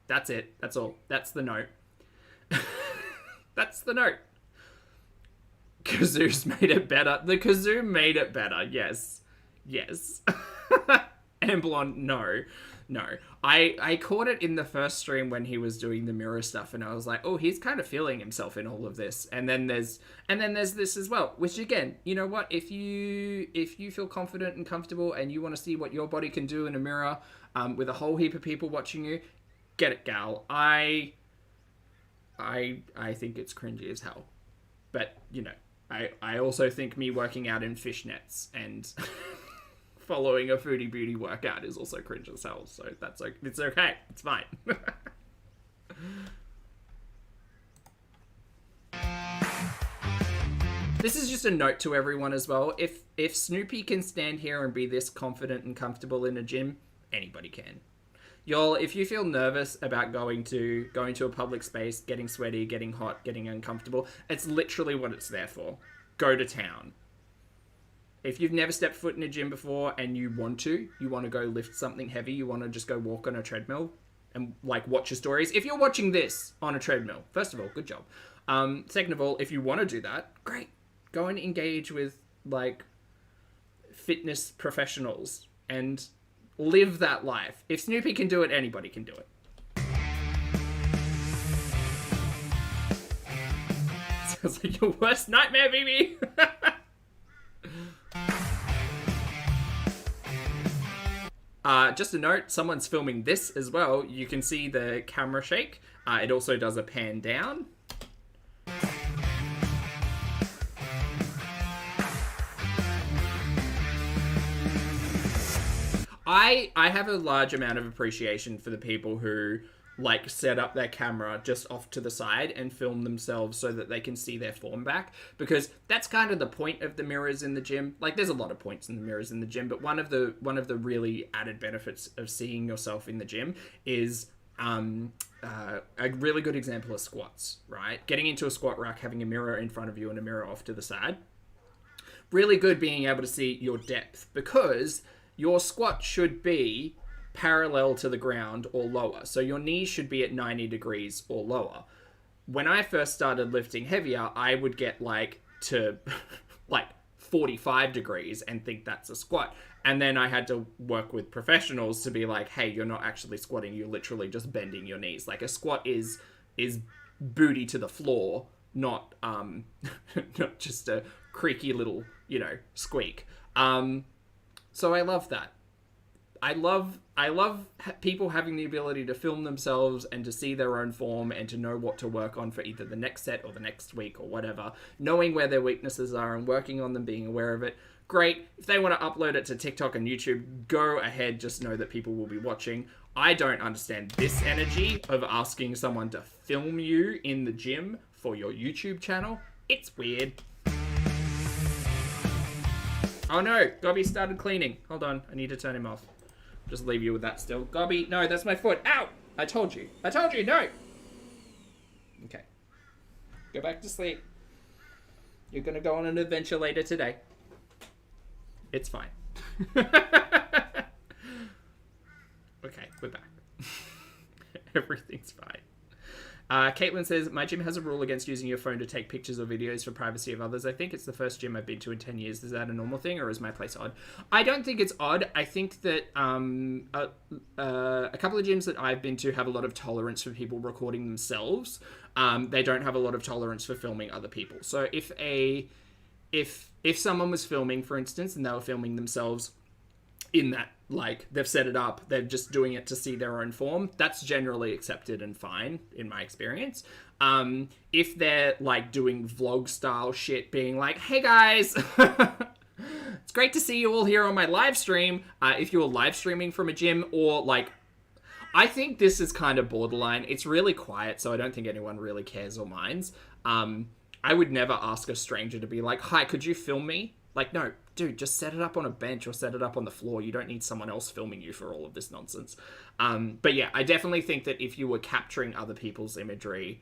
That's it. That's all. That's the note. That's the note. Kazoo's made it better. The Kazoo made it better. Yes. Yes. Amberlynn, no. No. I caught it in the first stream when he was doing the mirror stuff, and I was like, oh, he's kind of feeling himself in all of this. And then there's this as well, which again, you know what? If you feel confident and comfortable and you want to see what your body can do in a mirror, with a whole heap of people watching you, get it, gal. I think it's cringy as hell. But, you know, I also think me working out in fishnets and following a Foodie Beauty workout is also cringe as hell. So it's okay. It's fine. This is just a note to everyone as well. If Snoopy can stand here and be this confident and comfortable in a gym, anybody can. Y'all, if you feel nervous about going to a public space, getting sweaty, getting hot, getting uncomfortable, it's literally what it's there for. Go to town. If you've never stepped foot in a gym before and you want to go lift something heavy, you want to just go walk on a treadmill and like watch your stories. If you're watching this on a treadmill, first of all, good job. Second of all, if you want to do that, great. Go and engage with like fitness professionals and live that life. If Snoopy can do it, anybody can do it. Sounds like your worst nightmare, baby. Just a note, someone's filming this as well. You can see the camera shake. It also does a pan down. I have a large amount of appreciation for the people who like set up their camera just off to the side and film themselves so that they can see their form back, because that's kind of the point of the mirrors in the gym. Like, there's a lot of points in the mirrors in the gym, but one of the really added benefits of seeing yourself in the gym is a really good example of squats, right? Getting into a squat rack, having a mirror in front of you and a mirror off to the side. Really good being able to see your depth, because your squat should be parallel to the ground or lower. So your knees should be at 90 degrees or lower. When I first started lifting heavier, I would get like to like 45 degrees and think that's a squat. And then I had to work with professionals to be like, hey, you're not actually squatting, you're literally just bending your knees. Like, a squat is booty to the floor, not not just a creaky little, squeak. So I love that. I love people having the ability to film themselves and to see their own form and to know what to work on for either the next set or the next week or whatever. Knowing where their weaknesses are and working on them, being aware of it. Great. If they want to upload it to TikTok and YouTube, go ahead. Just know that people will be watching. I don't understand this energy of asking someone to film you in the gym for your YouTube channel. It's weird. Oh no, Gobby started cleaning. Hold on, I need to turn him off. Just leave you with that still. Gobby, no, that's my foot. Ow! I told you, no! Okay. Go back to sleep. You're gonna go on an adventure later today. It's fine. Okay, we're back. Everything's fine. Caitlin says, my gym has a rule against using your phone to take pictures or videos for privacy of others. I think it's the first gym I've been to in 10 years. Is that a normal thing, or is my place odd? I don't think it's odd. I think that a couple of gyms that I've been to have a lot of tolerance for people recording themselves. They don't have a lot of tolerance for filming other people. So if someone was filming, for instance, and they were filming themselves in that, like, they've set it up, they're just doing it to see their own form, that's generally accepted and fine, in my experience. If they're, like, doing vlog style shit, being like, hey guys, it's great to see you all here on my live stream, if you're live streaming from a gym, or, like, I think this is kind of borderline. It's really quiet, so I don't think anyone really cares or minds. I would never ask a stranger to be like, hi, could you film me? Like, no, dude, just set it up on a bench or set it up on the floor. You don't need someone else filming you for all of this nonsense. But yeah, I definitely think that if you were capturing other people's imagery,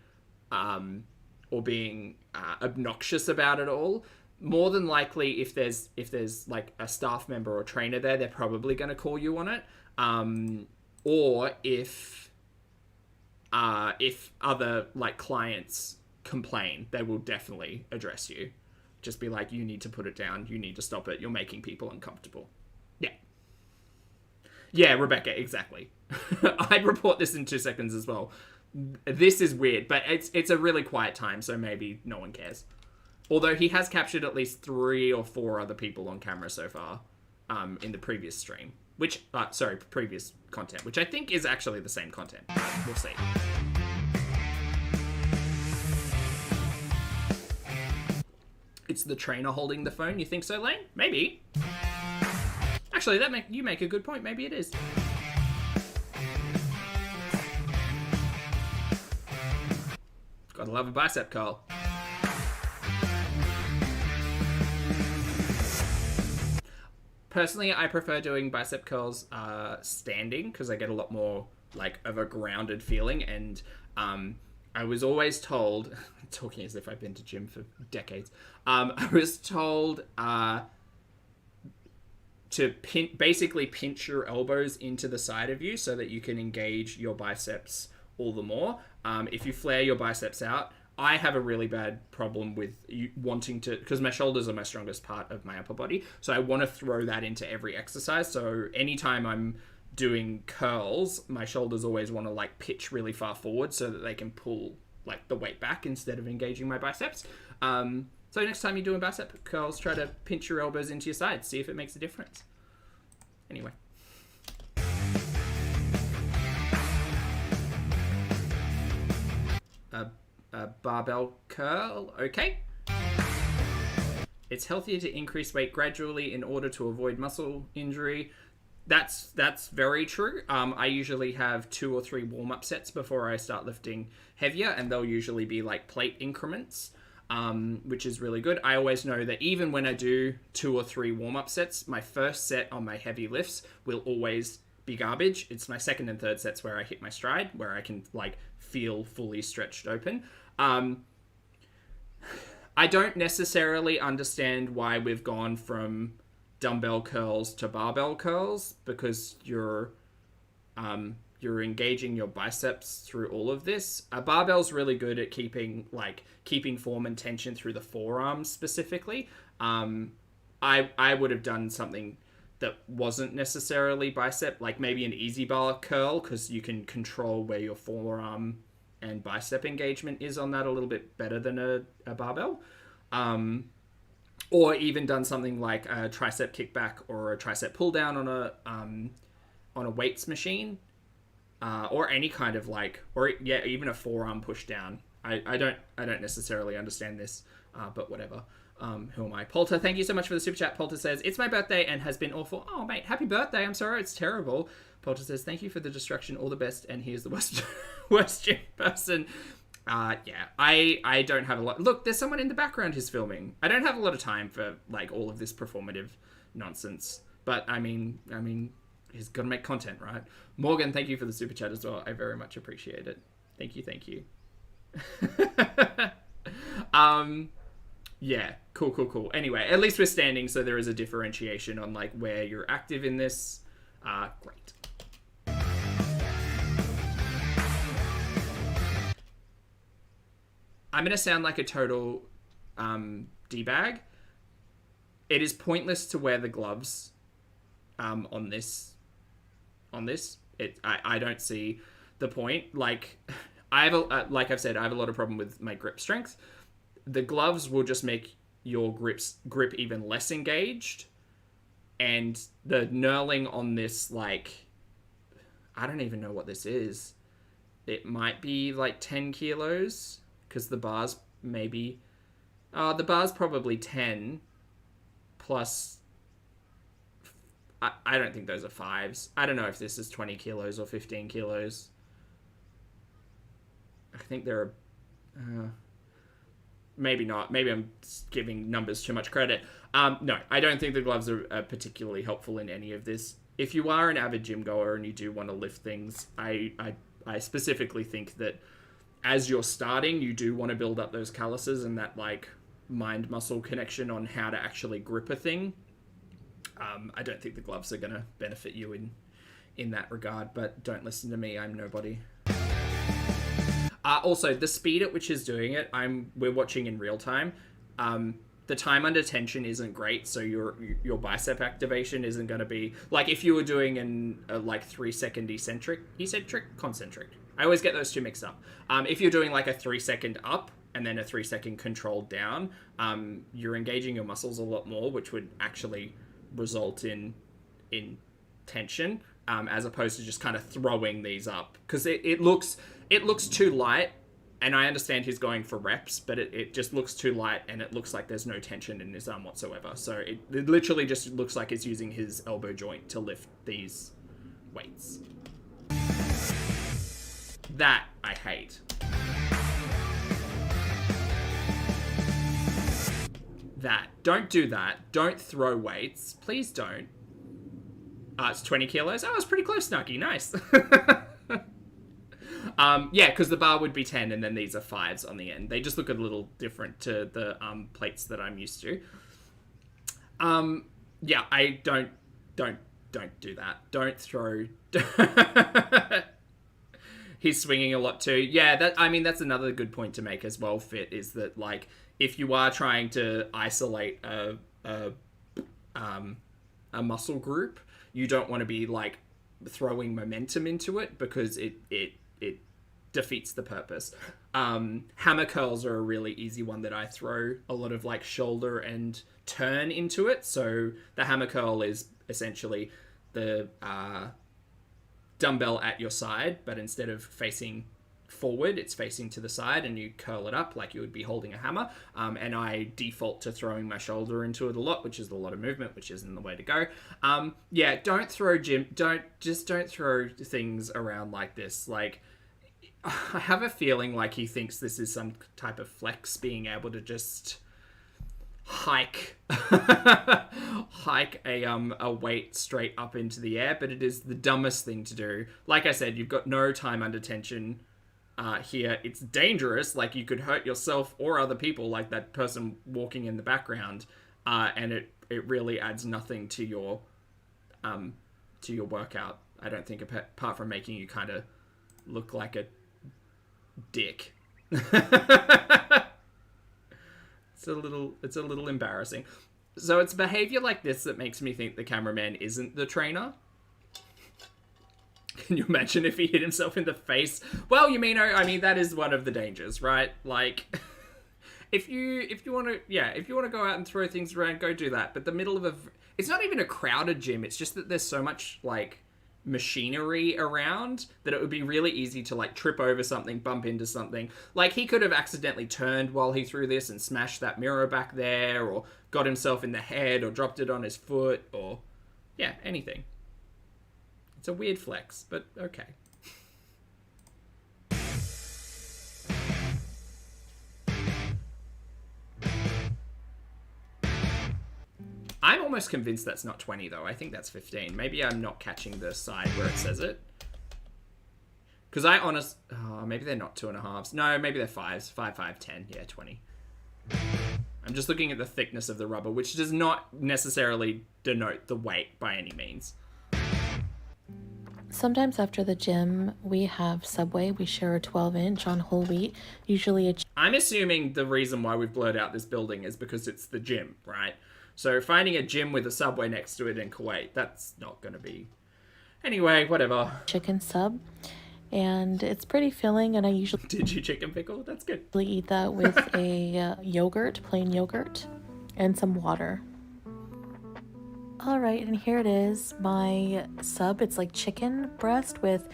or being obnoxious about it all, more than likely, if there's like a staff member or trainer there, they're probably going to call you on it. Or if other, like, clients complain, they will definitely address you. Just be like, you need to put it down. You need to stop it. You're making people uncomfortable. Yeah. Yeah, Rebecca, exactly. I'd report this in 2 seconds as well. This is weird, but it's a really quiet time, so maybe no one cares. Although he has captured at least 3 or 4 other people on camera so far, in the previous stream. Previous content, which I think is actually the same content. We'll see. It's the trainer holding the phone. You think so, Lane? Maybe. Actually, you make a good point. Maybe it is. Gotta love a bicep curl. Personally, I prefer doing bicep curls standing, because I get a lot more, like, of a grounded feeling. And I was always told, talking as if I've been to gym for decades, I was told to basically pinch your elbows into the side of you so that you can engage your biceps all the more. If you flare your biceps out, I have a really bad problem with wanting to, because my shoulders are my strongest part of my upper body, so I want to throw that into every exercise. So anytime I'm doing curls, my shoulders always want to, like, pitch really far forward so that they can pull, like, the weight back instead of engaging my biceps. So next time you're doing bicep curls, try to pinch your elbows into your sides, see if it makes a difference. Anyway. barbell curl. Okay. It's healthier to increase weight gradually in order to avoid muscle injury. That's very true. I usually have 2 or 3 warm-up sets before I start lifting heavier, and they'll usually be like plate increments, which is really good. I always know that even when I do 2 or 3 warm-up sets, my first set on my heavy lifts will always be garbage. It's my second and third sets where I hit my stride, where I can like feel fully stretched open. I don't necessarily understand why we've gone from dumbbell curls to barbell curls, because you're engaging your biceps through all of this. A barbell's really good at keeping form and tension through the forearms specifically. I would have done something that wasn't necessarily bicep, like maybe an easy bar curl, because you can control where your forearm and bicep engagement is on that a little bit better than a barbell. Or even done something like a tricep kickback or a tricep pull down on a weights machine, or any kind of even a forearm push down. I don't necessarily understand this, but whatever. Who am I? Polter, thank you so much for the super chat. Polter says, it's my birthday and has been awful. Oh, mate, happy birthday. I'm sorry, it's terrible. Polter says, thank you for the destruction. All the best. And here's the worst gym person. Yeah, I don't have a lot. Look, there's someone in the background who's filming. I don't have a lot of time for like all of this performative nonsense. But I mean, he's got to make content, right? Morgan, thank you for the super chat as well. I very much appreciate it. Thank you. Yeah, cool. Anyway, at least we're standing, so there is a differentiation on like where you're active in this. Great. I'm gonna sound like a total D-bag. It is pointless to wear the gloves on this. I don't see the point. Like like I've said, I have a lot of problem with my grip strength. The gloves will just make your grip even less engaged, and the knurling on this, like, I don't even know what this is. It might be like 10 kilos, because the bar's maybe... the bar's probably 10, plus... I don't think those are 5s. I don't know if this is 20 kilos or 15 kilos. I think there are... maybe not. Maybe I'm giving numbers too much credit. No, I don't think the gloves are particularly helpful in any of this. If you are an avid gym goer and you do want to lift things, I specifically think that as you're starting, you do want to build up those calluses and that like mind-muscle connection on how to actually grip a thing. I don't think the gloves are going to benefit you in that regard, but don't listen to me. I'm nobody. Also, the speed at which he's doing it, we're watching in real time. The time under tension isn't great, so your bicep activation isn't going to be... Like, if you were doing a 3-second concentric. I always get those two mixed up. If you're doing like a 3-second up and then a 3-second controlled down, you're engaging your muscles a lot more, which would actually result in tension, as opposed to just kind of throwing these up. Because it looks too light, and I understand he's going for reps, but it just looks too light, and it looks like there's no tension in his arm whatsoever. So it literally just looks like he's using his elbow joint to lift these weights. That I hate. That. Don't do that. Don't throw weights. Please don't. It's 20 kilos. Oh, it's pretty close, Snuggy. Nice. Yeah, because the bar would be 10 and then these are 5s on the end. They just look a little different to the plates that I'm used to. Yeah, I don't do that. Don't throw. He's swinging a lot too. Yeah, that's another good point to make as well, Fit, is that like if you are trying to isolate a muscle group, you don't want to be like throwing momentum into it, because it defeats the purpose. Hammer curls are a really easy one that I throw a lot of like shoulder and turn into it. So the hammer curl is essentially the dumbbell at your side, but instead of facing forward, it's facing to the side, and you curl it up like you would be holding a hammer. And I default to throwing my shoulder into it a lot, which is a lot of movement, which isn't the way to go. Yeah, don't throw don't throw things around like this. Like, I have a feeling like he thinks this is some type of flex, being able to just hike a weight straight up into the air, but it is the dumbest thing to do. Like I said, you've got no time under tension here. It's dangerous, like you could hurt yourself or other people, like that person walking in the background, and it really adds nothing to your workout, I don't think, apart from making you kind of look like a dick. It's a little embarrassing. So it's behavior like this that makes me think the cameraman isn't the trainer. Can you imagine if he hit himself in the face? Well, I mean, that is one of the dangers, right? Like, if you want to go out and throw things around, go do that. But the middle of it's not even a crowded gym. It's just that there's so much, like, machinery around that it would be really easy to, like, trip over something, bump into something. Like, he could have accidentally turned while he threw this and smashed that mirror back there, or got himself in the head, or dropped it on his foot, or yeah, anything. It's a weird flex, but okay. I'm almost convinced that's not 20, though. I think that's 15. Maybe I'm not catching the side where it says it. Because maybe they're not 2.5s. No, maybe they're 5s. 5, 5, 10. Yeah, 20. I'm just looking at the thickness of the rubber, which does not necessarily denote the weight by any means. Sometimes after the gym, we have Subway. We share a 12-inch on whole wheat, usually I'm assuming the reason why we've blurred out this building is because it's the gym, right? So finding a gym with a Subway next to it in Kuwait, that's not going to be... Anyway, whatever. Chicken sub, and it's pretty filling, and I usually... Did you chicken pickle? That's good. Eat that with a yogurt, plain yogurt, and some water. All right, and here it is, my sub. It's like chicken breast with...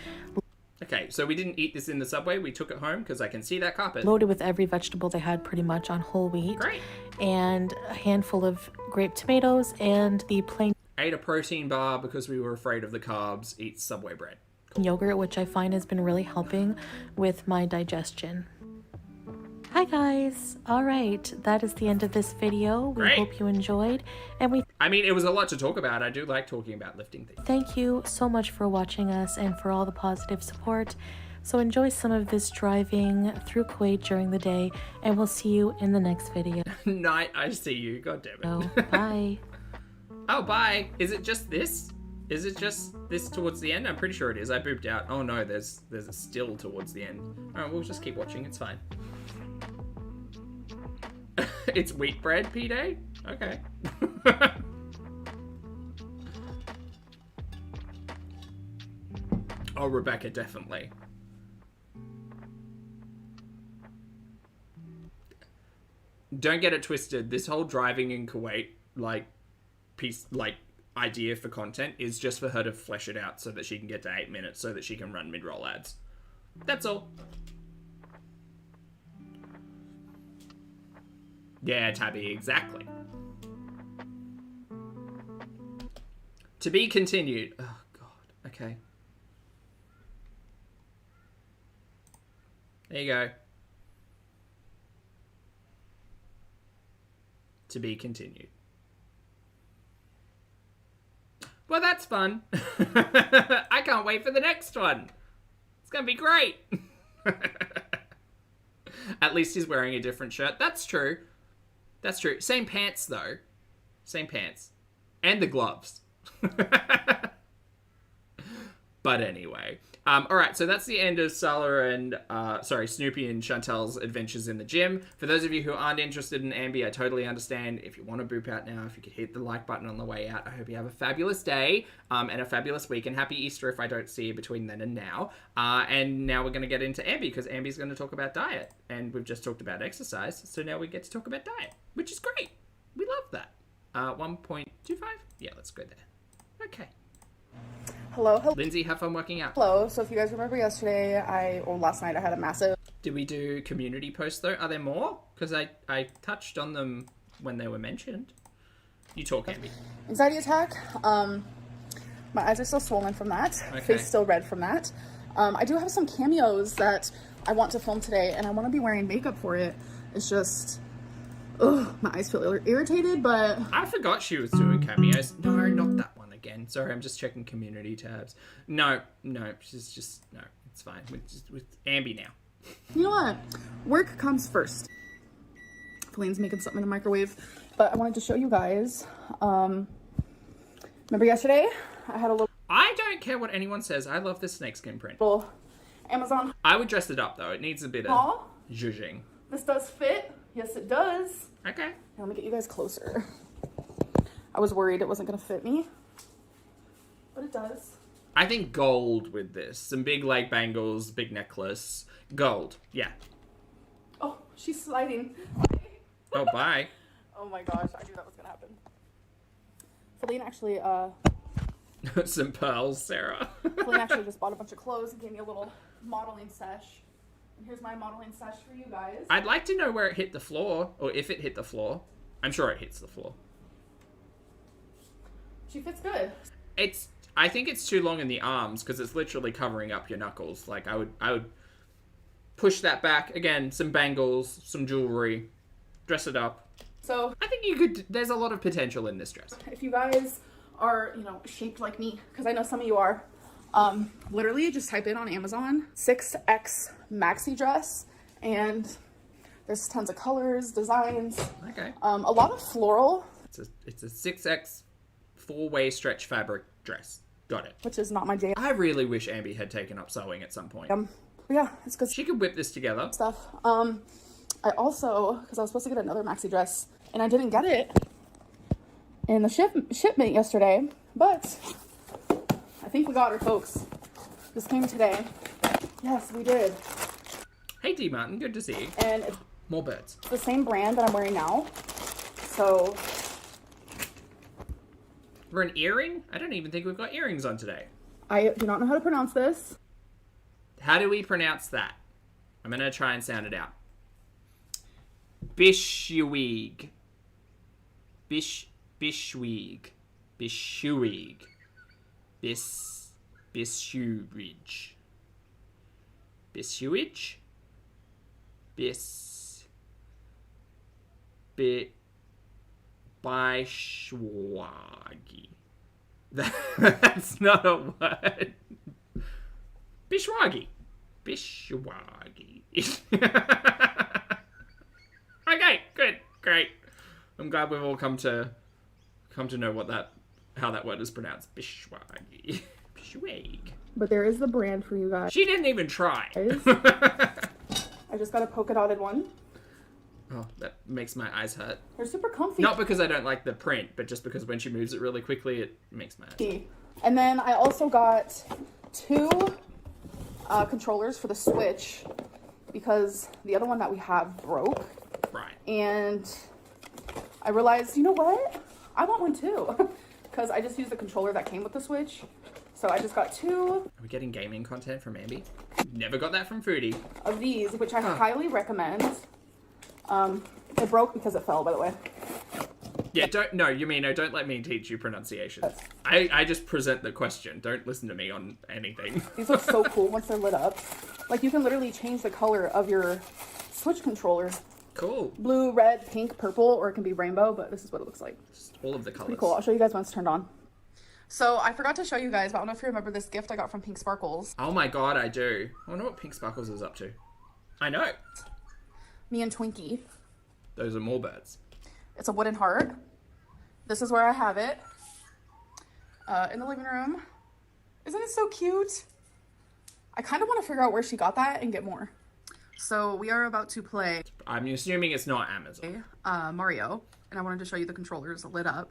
Okay, so we didn't eat this in the Subway. We took it home because I can see that carpet. Loaded with every vegetable they had pretty much on whole wheat. Great. And a handful of grape tomatoes and the plain... Ate a protein bar because we were afraid of the carbs. Eat Subway bread. Cool. Yogurt, which I find has been really helping with my digestion. Hi guys. All right, that is the end of this video. We hope you enjoyed, and I mean, it was a lot to talk about. I do like talking about lifting things. Thank you so much for watching us and for all the positive support. So enjoy some of this driving through Kuwait during the day, and we'll see you in the next video. Night, I see you. God damn it. Oh, bye. Oh, bye. Is it just this? Is it just this towards the end? I'm pretty sure it is. I booped out. Oh no, there's a still towards the end. All right, we'll just keep watching. It's fine. It's wheat bread, P-Day? Okay. Oh, Rebecca, definitely. Don't get it twisted. This whole driving in Kuwait, idea for content is just for her to flesh it out so that she can get to 8 minutes so that she can run mid-roll ads. That's all. Yeah, Tabby, exactly. To be continued. Oh, God. Okay. There you go. To be continued. Well, that's fun. I can't wait for the next one. It's going to be great. At least he's wearing a different shirt. That's true. That's true. Same pants, though. Same pants. And the gloves. But anyway. Alright, so that's the end of Salah and, Snoopy and Chantal's adventures in the gym. For those of you who aren't interested in Ambi, I totally understand. If you want to boop out now, if you could hit the like button on the way out, I hope you have a fabulous day, and a fabulous week, and happy Easter if I don't see you between then and now. And now we're going to get into Ambi, because Ambi's going to talk about diet, and we've just talked about exercise, so now we get to talk about diet, which is great. We love that. 1.25? Yeah, let's go there. Okay. Hello. Lindsay, have fun working out. Hello. So if you guys remember yesterday, or last night, I had a massive... Did we do community posts though? Are there more? Because I touched on them when they were mentioned. You talk, Amby. anxiety attack. My eyes are still swollen from that. Okay. Face still red from that. I do have some cameos that I want to film today, and I want to be wearing makeup for it. It's just... Ugh, my eyes feel irritated, but... I forgot she was doing cameos. No, not that one again. Sorry, I'm just checking community tabs. No, she's just... No, it's fine. With Amby now. You know what? Work comes first. Feline's making something in the microwave, but I wanted to show you guys. Remember yesterday? I had a little... I don't care what anyone says. I love this snakeskin print. Amazon. I would dress it up though. It needs a bit of zhuzhing. This does fit. Yes, it does. Okay. Now, let me get you guys closer. I was worried it wasn't going to fit me, but it does. I think gold with this. Some big leg bangles, big necklace. Gold. Yeah. Oh, she's sliding. Oh, bye. Oh my gosh, I knew that was going to happen. Feline actually, Some pearls, Sarah. Feline actually just bought a bunch of clothes and gave me a little modeling sesh. And here's my modeling sesh for you guys. I'd like to know where it hit the floor, or if it hit the floor. I'm sure it hits the floor. She fits good. I think it's too long in the arms because it's literally covering up your knuckles. Like I would push that back again. Some bangles, some jewelry, dress it up. So I think you could. There's a lot of potential in this dress. if you guys are, shaped like me, because I know some of you are, literally just type in on Amazon 6X maxi dress, and there's tons of colors, designs. Okay. A lot of floral. It's a 6X 4-way stretch fabric dress. Got it. Which is not my jam. I really wish Amby had taken up sewing at some point. But yeah, it's good She could whip this together. stuff. I also, because I was supposed to get another maxi dress, and I didn't get it in the shipment yesterday, but I think we got her, folks. This came today. Yes, we did. Hey, D. Martin. Good to see you. And it's More birds. the same brand that I'm wearing now. So, For an earring? I don't even think we've got earrings on today. I do not know how to pronounce this. How do we pronounce that? I'm going to try and sound it out. Bishwig. Bishwig. Bishwig. Bishwig. Bishwig? Bishwagi. That's not a word. Bishwagi. Bishwagi. Okay, good, great. I'm glad we've all come to know how that word is pronounced. Bishwagi. Bishwag. But there is the brand for you guys. She didn't even try. I just got a polka dotted one. Oh, that makes my eyes hurt. They're super comfy. Not because I don't like the print, but just because when she moves it really quickly, it makes my eyes hurt. And then I also got 2 controllers for the Switch because the other one that we have broke. Right. And I realized, you know what? I want one too. Because I just used the controller that came with the Switch. So I just got 2 Are we getting gaming content from Amby? Never got that from Foodie. of these, which I highly recommend. It broke because it fell, by the way. Yeah, don't let me teach you pronunciation. I just present the question. Don't listen to me on anything. These look so cool once they're lit up. Like, you can literally change the color of your Switch controller. Cool. Blue, red, pink, purple, or it can be rainbow, but this is what it looks like. Just all of the colors. Pretty cool. I'll show you guys when it's turned on. So, I forgot to show you guys, but I don't know if you remember this gift I got from Pink Sparkles. Oh my god, I do. I wonder what Pink Sparkles is up to. I know. Me and Twinkie. Those are more birds. It's a wooden heart. This is where I have it. In the living room. Isn't it so cute? I kind of want to figure out where she got that and get more. So we are about to play I'm assuming it's not Amazon. Mario. And I wanted to show you the controllers lit up.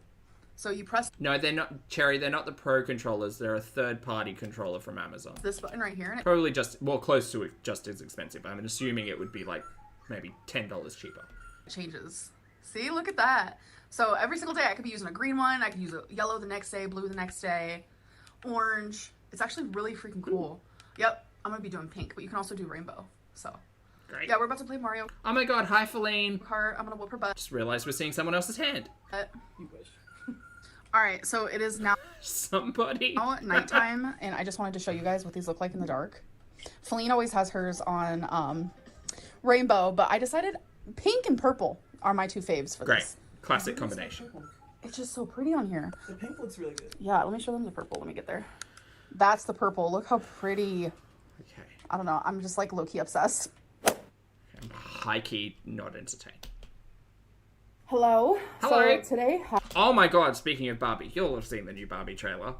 So you press No, they're not, Cherry, they're not the pro controllers. They're a third-party controller from Amazon. this button right here. And it Probably close to it, just as expensive. I'm assuming it would be like maybe $10 cheaper. changes. See, look at that. So every single day I could be using a green one. I could use a yellow the next day, blue the next day, orange. It's actually really freaking cool. Yep, I'm gonna be doing pink, but you can also do rainbow. So, Great. yeah, we're about to play Mario Oh my god, hi Feline. Kart. I'm gonna whoop her butt. Just realized we're seeing someone else's hand. You wish. All right, so it is now Somebody. nighttime, and I just wanted to show you guys what these look like in the dark. Feline always has hers on rainbow, but I decided pink and purple are my two faves for Great. this. Classic combination. It's just so pretty on here. The pink looks really good. Yeah, let me show them the purple. Let me get there. That's the purple. Look how pretty. Okay. I don't know. I'm just like low-key obsessed. I'm high-key not entertained. Hello. Hello. So today Oh my god, speaking of Barbie, you'll have seen the new Barbie trailer.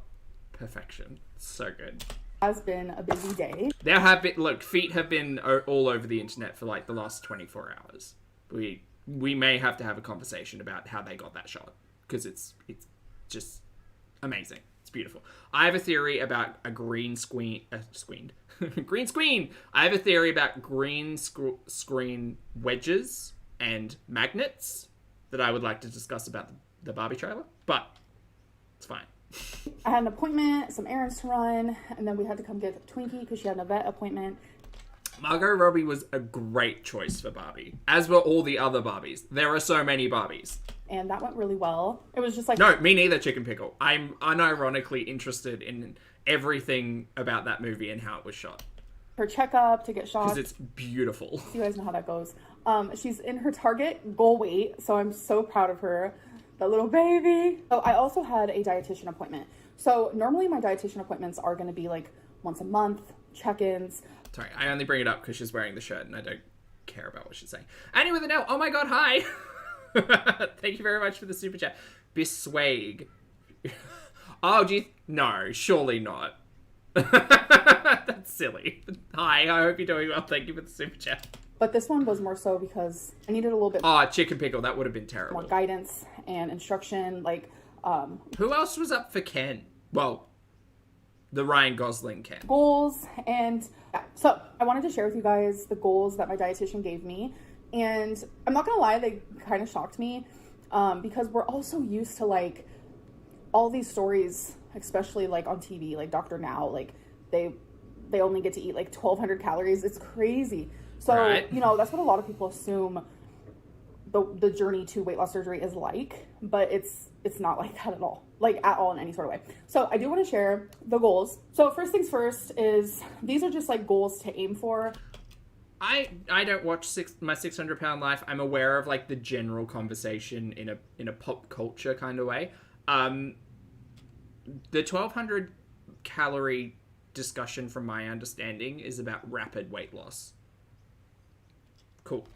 Perfection. So good. has been a busy day. There have been, look, feet have been all over the internet for like the last 24 hours. We may have to have a conversation about how they got that shot, because it's just amazing. It's beautiful. I have a theory about a green screen. Green screen! I have a theory about green screen wedges and magnets that I would like to discuss about the Barbie trailer, but it's fine. I had an appointment, some errands to run, and then we had to come get Twinkie because she had a vet appointment. Margot Robbie was a great choice for Barbie, as were all the other Barbies. There are so many Barbies. And that went really well. It was just like... No, me neither, Chicken Pickle. I'm unironically interested in everything about that movie and how it was shot. her checkup to get shots. Because it's beautiful. You guys know how that goes. She's in her target goal weight, so I'm so proud of her. That little baby. So I also had a dietitian appointment. So normally my dietitian appointments are going to be like once a month, check-ins. Sorry, I only bring it up because she's wearing the shirt and I don't care about what she's saying. Annie with an L. Oh my god, hi. Thank you very much for the super chat. Biswag. Oh, no, surely not. That's silly. Hi, I hope you're doing well. Thank you for the super chat. But this one was more so because I needed a little bit Oh, Chicken Pickle, that would have been terrible. more guidance and instruction. Like, Who else was up for Ken? Well, the Ryan Gosling Ken. goals. And yeah, so I wanted to share with you guys the goals that my dietitian gave me. And I'm not gonna lie, they kind of shocked me because we're all so used to like all these stories, especially like on TV, like Dr. Now, like they only get to eat like 1,200 calories. It's crazy. So, Right. you know, that's what a lot of people assume the journey to weight loss surgery is like, but it's not like that at all, like at all in any sort of way. So I do want to share the goals. So first things first is these are just like goals to aim for. I don't watch My 600 Pound Life. I'm aware of like the general conversation in a pop culture kind of way. The 1,200 calorie discussion, from my understanding, is about rapid weight loss. Cool.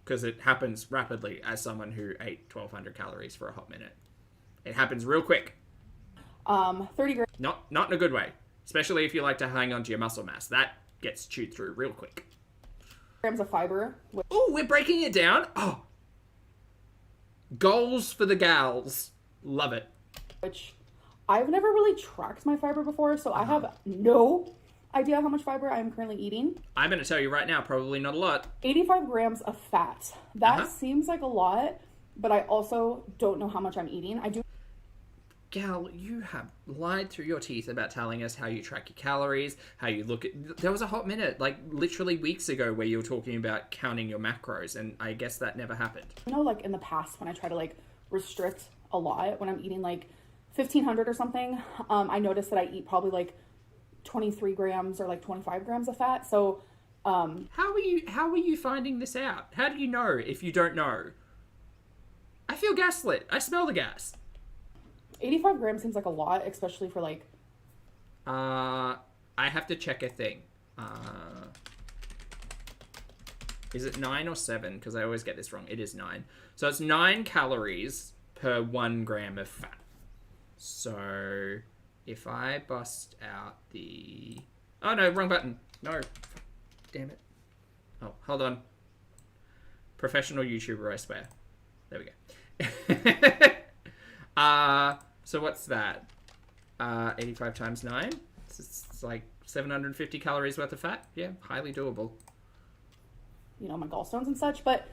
Because it happens rapidly as someone who ate 1,200 calories for a hot minute. It happens real quick. 30 Not in a good way. Especially if you like to hang on to your muscle mass. That gets chewed through real quick. grams of fiber. Oh, we're breaking it down. Oh. Goals for the gals. Love it. Which I've never really tracked my fiber before, so I have no idea how much fiber I am currently eating. I'm going to tell you right now, probably not a lot. 85 grams of fat. That Uh-huh. seems like a lot, but I also don't know how much I'm eating. I do. Gal, you have lied through your teeth about telling us how you track your calories, how you look at... There was a hot minute, like literally weeks ago, where you were talking about counting your macros, and I guess that never happened. You know, like in the past when I try to like restrict a lot, when I'm eating like 1,500 or something, I noticed that I eat probably like 23 grams or like 25 grams of fat. So, How are you finding this out? How do you know if you don't know? I feel gaslit. I smell the gas. 85 grams seems like a lot, especially for like... I have to check a thing. Is it 9 or 7? Because I always get this wrong. It is 9. So it's 9 calories per 1 gram of fat. So if I bust out the... Oh no, wrong button. No. Damn it. Oh, hold on. Professional YouTuber, I swear. There we go. So what's that? 85 times 9? It's like 750 calories worth of fat. Yeah, highly doable. you know, my gallstones and such, but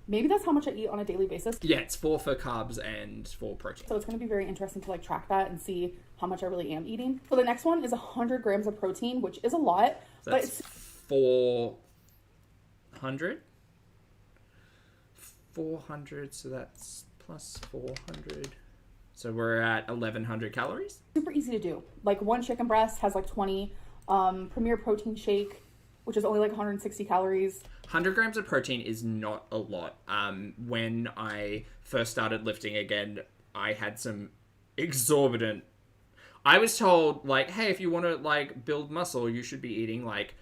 maybe that's how much I eat on a daily basis. Yeah, it's 4 for carbs and 4 protein. So it's going to be very interesting to like track that and see how much I really am eating. So the next one is 100 grams of protein, which is a lot, So but that's it's 400. 400, so that's plus 400. So we're at 1100 calories. super easy to do. Like one chicken breast has like 20. Premier protein shake, which is only like 160 calories. 100 grams of protein is not a lot. When I first started lifting again, I had some exorbitant... I was told, like, hey, if you want to, like, build muscle, you should be eating, like,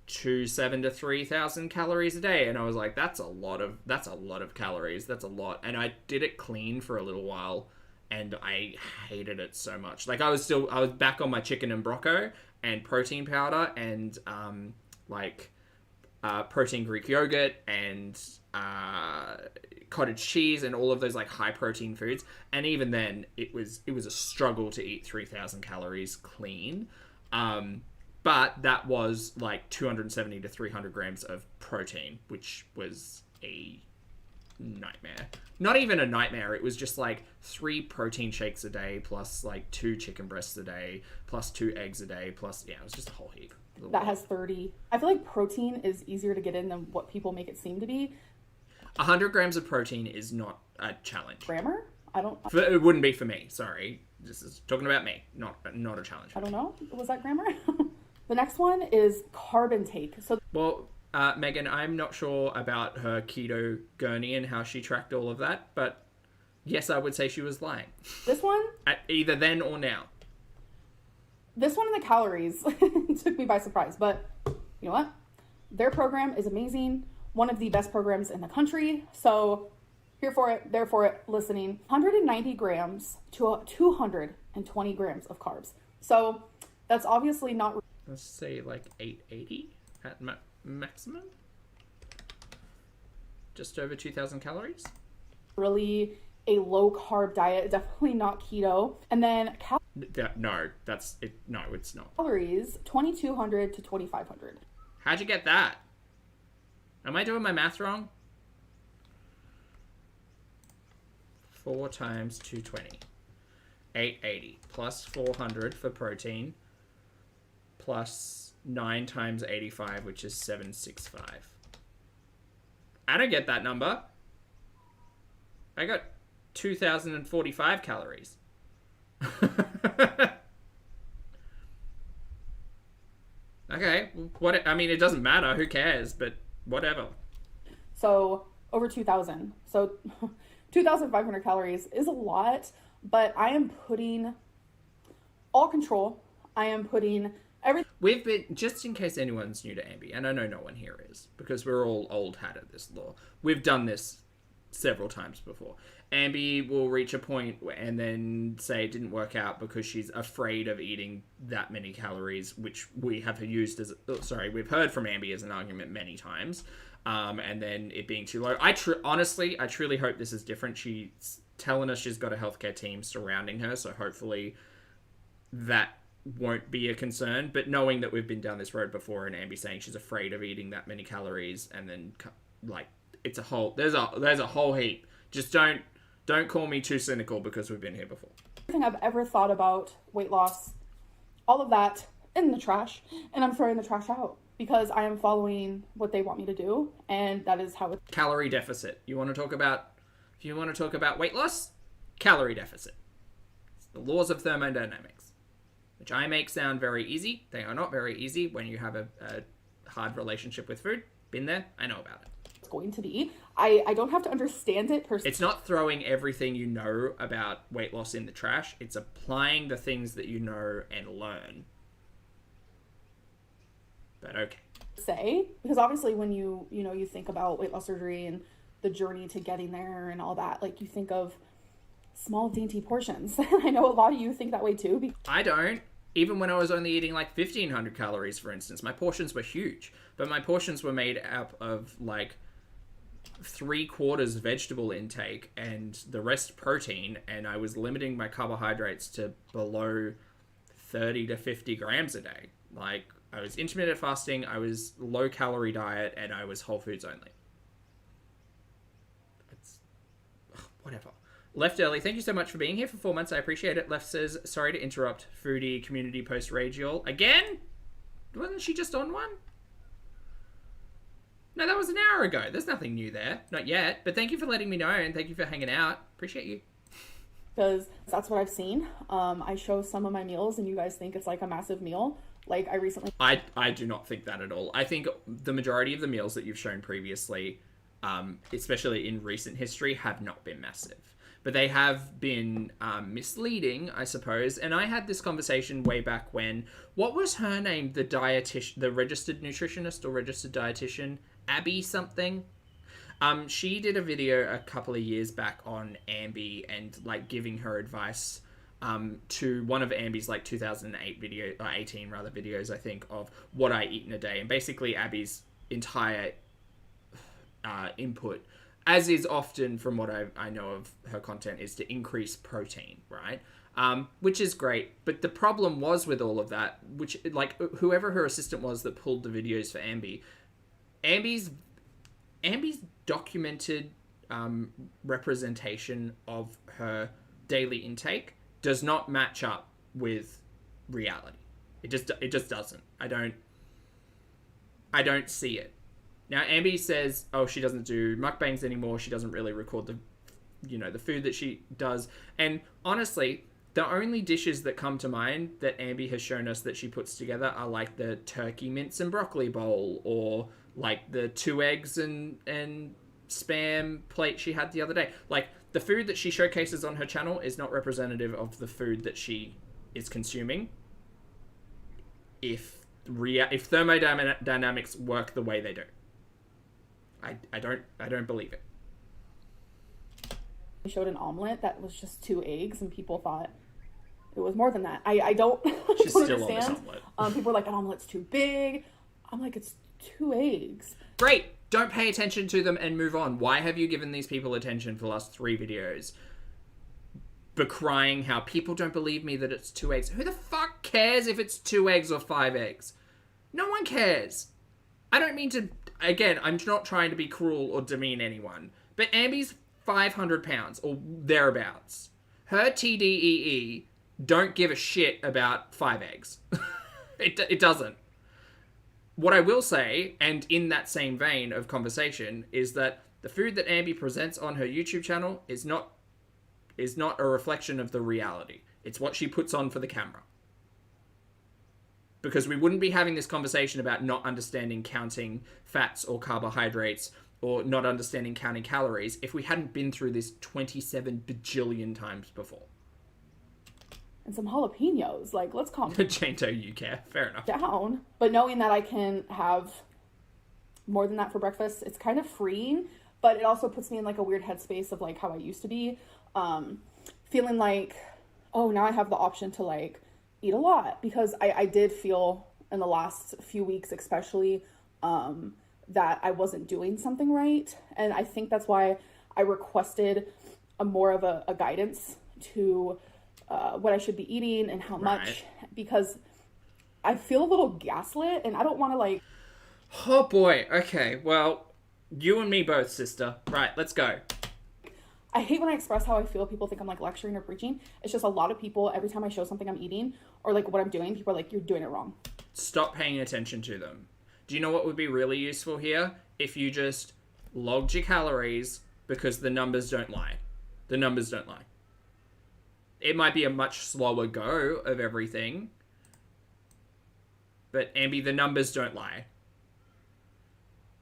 2,700 to 3,000 calories a day. And I was like, that's a lot of calories. That's a lot. And I did it clean for a little while, and I hated it so much. Like, I was back on my chicken and broco and protein powder and, protein Greek yogurt and cottage cheese and all of those like high protein foods. And even then, it was a struggle to eat 3,000 calories clean. But that was like 270 to 300 grams of protein, which was a nightmare. Not even a nightmare. It was just like 3 protein shakes a day plus like 2 chicken breasts a day plus 2 eggs a day plus, yeah, it was just a whole heap. That has 30. I feel like protein is easier to get in than what people make it seem to be. 100 grams of protein is not a challenge. Grammar? It wouldn't be for me, sorry. This is talking about me, not a challenge. I don't know. Was that grammar? The next one is carb intake. So, well, Megan, I'm not sure about her keto gurney and how she tracked all of that, but yes, I would say she was lying. this one? At either then or now. This one in the calories took me by surprise, but you know what? Their program is amazing. One of the best programs in the country. So here for it, there for it, listening. 190 grams to 220 grams of carbs. So that's obviously not... Let's say like 880 at maximum. Just over 2,000 calories. really a low carb diet, definitely not keto. And then No, that's it. No, it's not. calories, 2,200 to 2,500. How'd you get that? Am I doing my math wrong? 4 times 220. 880 plus 400 for protein plus 9 times 85, which is 765. I don't get that number. I got 2,045 calories. Okay, what? I mean, it doesn't matter. Who cares? But whatever. So over 2,000. So 2,500 calories is a lot, but I am putting all control. I am putting everything. We've been, just in case anyone's new to Ambi, and I know no one here is, because we're all old hat at this law. We've done this several times before. Ambi will reach a point and then say it didn't work out because she's afraid of eating that many calories, which we have used as, we've heard from Ambi as an argument many times. And then it being too low. Honestly, I truly hope this is different. She's telling us she's got a healthcare team surrounding her, so hopefully that won't be a concern. But knowing that we've been down this road before, and Ambi saying she's afraid of eating that many calories, and then like it's a whole there's a whole heap. Just don't call me too cynical because we've been here before. Everything I've ever thought about weight loss, all of that in the trash, and I'm throwing the trash out because I am following what they want me to do, and that is how it's Calorie deficit. If you want to talk about weight loss, calorie deficit. It's the laws of thermodynamics, which I make sound very easy. They are not very easy when you have a hard relationship with food. Been there, I know about it. going to be. I don't have to understand it personally. It's not throwing everything you know about weight loss in the trash. It's applying the things that you know and learn. But okay. Say, because obviously when you think about weight loss surgery and the journey to getting there and all that, like you think of small dainty portions. I know a lot of you think that way too. I don't. Even when I was only eating like 1,500 calories, for instance, my portions were huge. But my portions were made up of like 3/4 vegetable intake and the rest protein, and I was limiting my carbohydrates to below 30 to 50 grams a day. Like, I was intermittent fasting, I was low calorie diet, and I was whole foods only. Whatever. Left Early, thank you so much for being here for 4 months. I appreciate it. Left says, sorry to interrupt. Foodie community post rage y'all. Again? Wasn't she just on one? No, that was an hour ago. There's nothing new there. Not yet. But thank you for letting me know, and thank you for hanging out. Appreciate you. Because that's what I've seen. I show some of my meals, and you guys think it's like a massive meal. Like, I recently... I do not think that at all. I think the majority of the meals that you've shown previously, especially in recent history, have not been massive. But they have been misleading, I suppose. And I had this conversation way back when... What was her name? The registered nutritionist or registered dietitian? Abby something? She did a video a couple of years back on Ambi and, like, giving her advice... to one of Ambi's like 2008 video, 18 rather, videos, I think, of what I eat in a day. And basically Abby's entire input, as is often from what I know of her content, is to increase protein, right? Which is great. But the problem was with all of that, which, like, whoever her assistant was that pulled the videos for Ambi's documented representation of her daily intake does not match up with reality. It just doesn't. I don't see it. Now, Ambi says, oh, she doesn't do mukbangs anymore. She doesn't really record the food that she does. And honestly, the only dishes that come to mind that Ambi has shown us that she puts together are like the turkey mince and broccoli bowl, or like the 2 eggs and spam plate she had the other day. Like, the food that she showcases on her channel is not representative of the food that she is consuming. If thermodynamics work the way they do, I don't believe it. I showed an omelet that was just 2 eggs, and people thought it was more than that. I don't, She's don't still understand. on this omelet. People are like, an omelet's too big. I'm like, it's 2 eggs. Great. Don't pay attention to them and move on. Why have you given these people attention for the last 3 videos? Decrying how people don't believe me that it's 2 eggs. Who the fuck cares if it's 2 eggs or 5 eggs? No one cares. I don't mean to... Again, I'm not trying to be cruel or demean anyone. But Ambi's 500 pounds or thereabouts. Her TDEE don't give a shit about 5 eggs. It doesn't. What I will say, and in that same vein of conversation, is that the food that Ambi presents on her YouTube channel is not a reflection of the reality. It's what she puts on for the camera. Because we wouldn't be having this conversation about not understanding counting fats or carbohydrates or not understanding counting calories if we hadn't been through this 27 bajillion times before. And some jalapenos. Like, let's calm Chantal, you care. Fair enough. down. But knowing that I can have more than that for breakfast, it's kind of freeing. But it also puts me in, like, a weird headspace of, like, how I used to be. Feeling like, oh, now I have the option to, like, eat a lot. Because I did feel in the last few weeks especially that I wasn't doing something right. And I think that's why I requested more of a guidance to... what I should be eating and how much, because I feel a little gaslit and I don't want to, like... Oh boy, okay, well, you and me both, sister. Right, let's go. I hate when I express how I feel. People think I'm, like, lecturing or preaching. It's just a lot of people, every time I show something I'm eating or, like, what I'm doing, people are like, you're doing it wrong. Stop paying attention to them. Do you know what would be really useful here? If you just logged your calories, because the numbers don't lie. The numbers don't lie. It might be a much slower go of everything. But, Ambi, the numbers don't lie.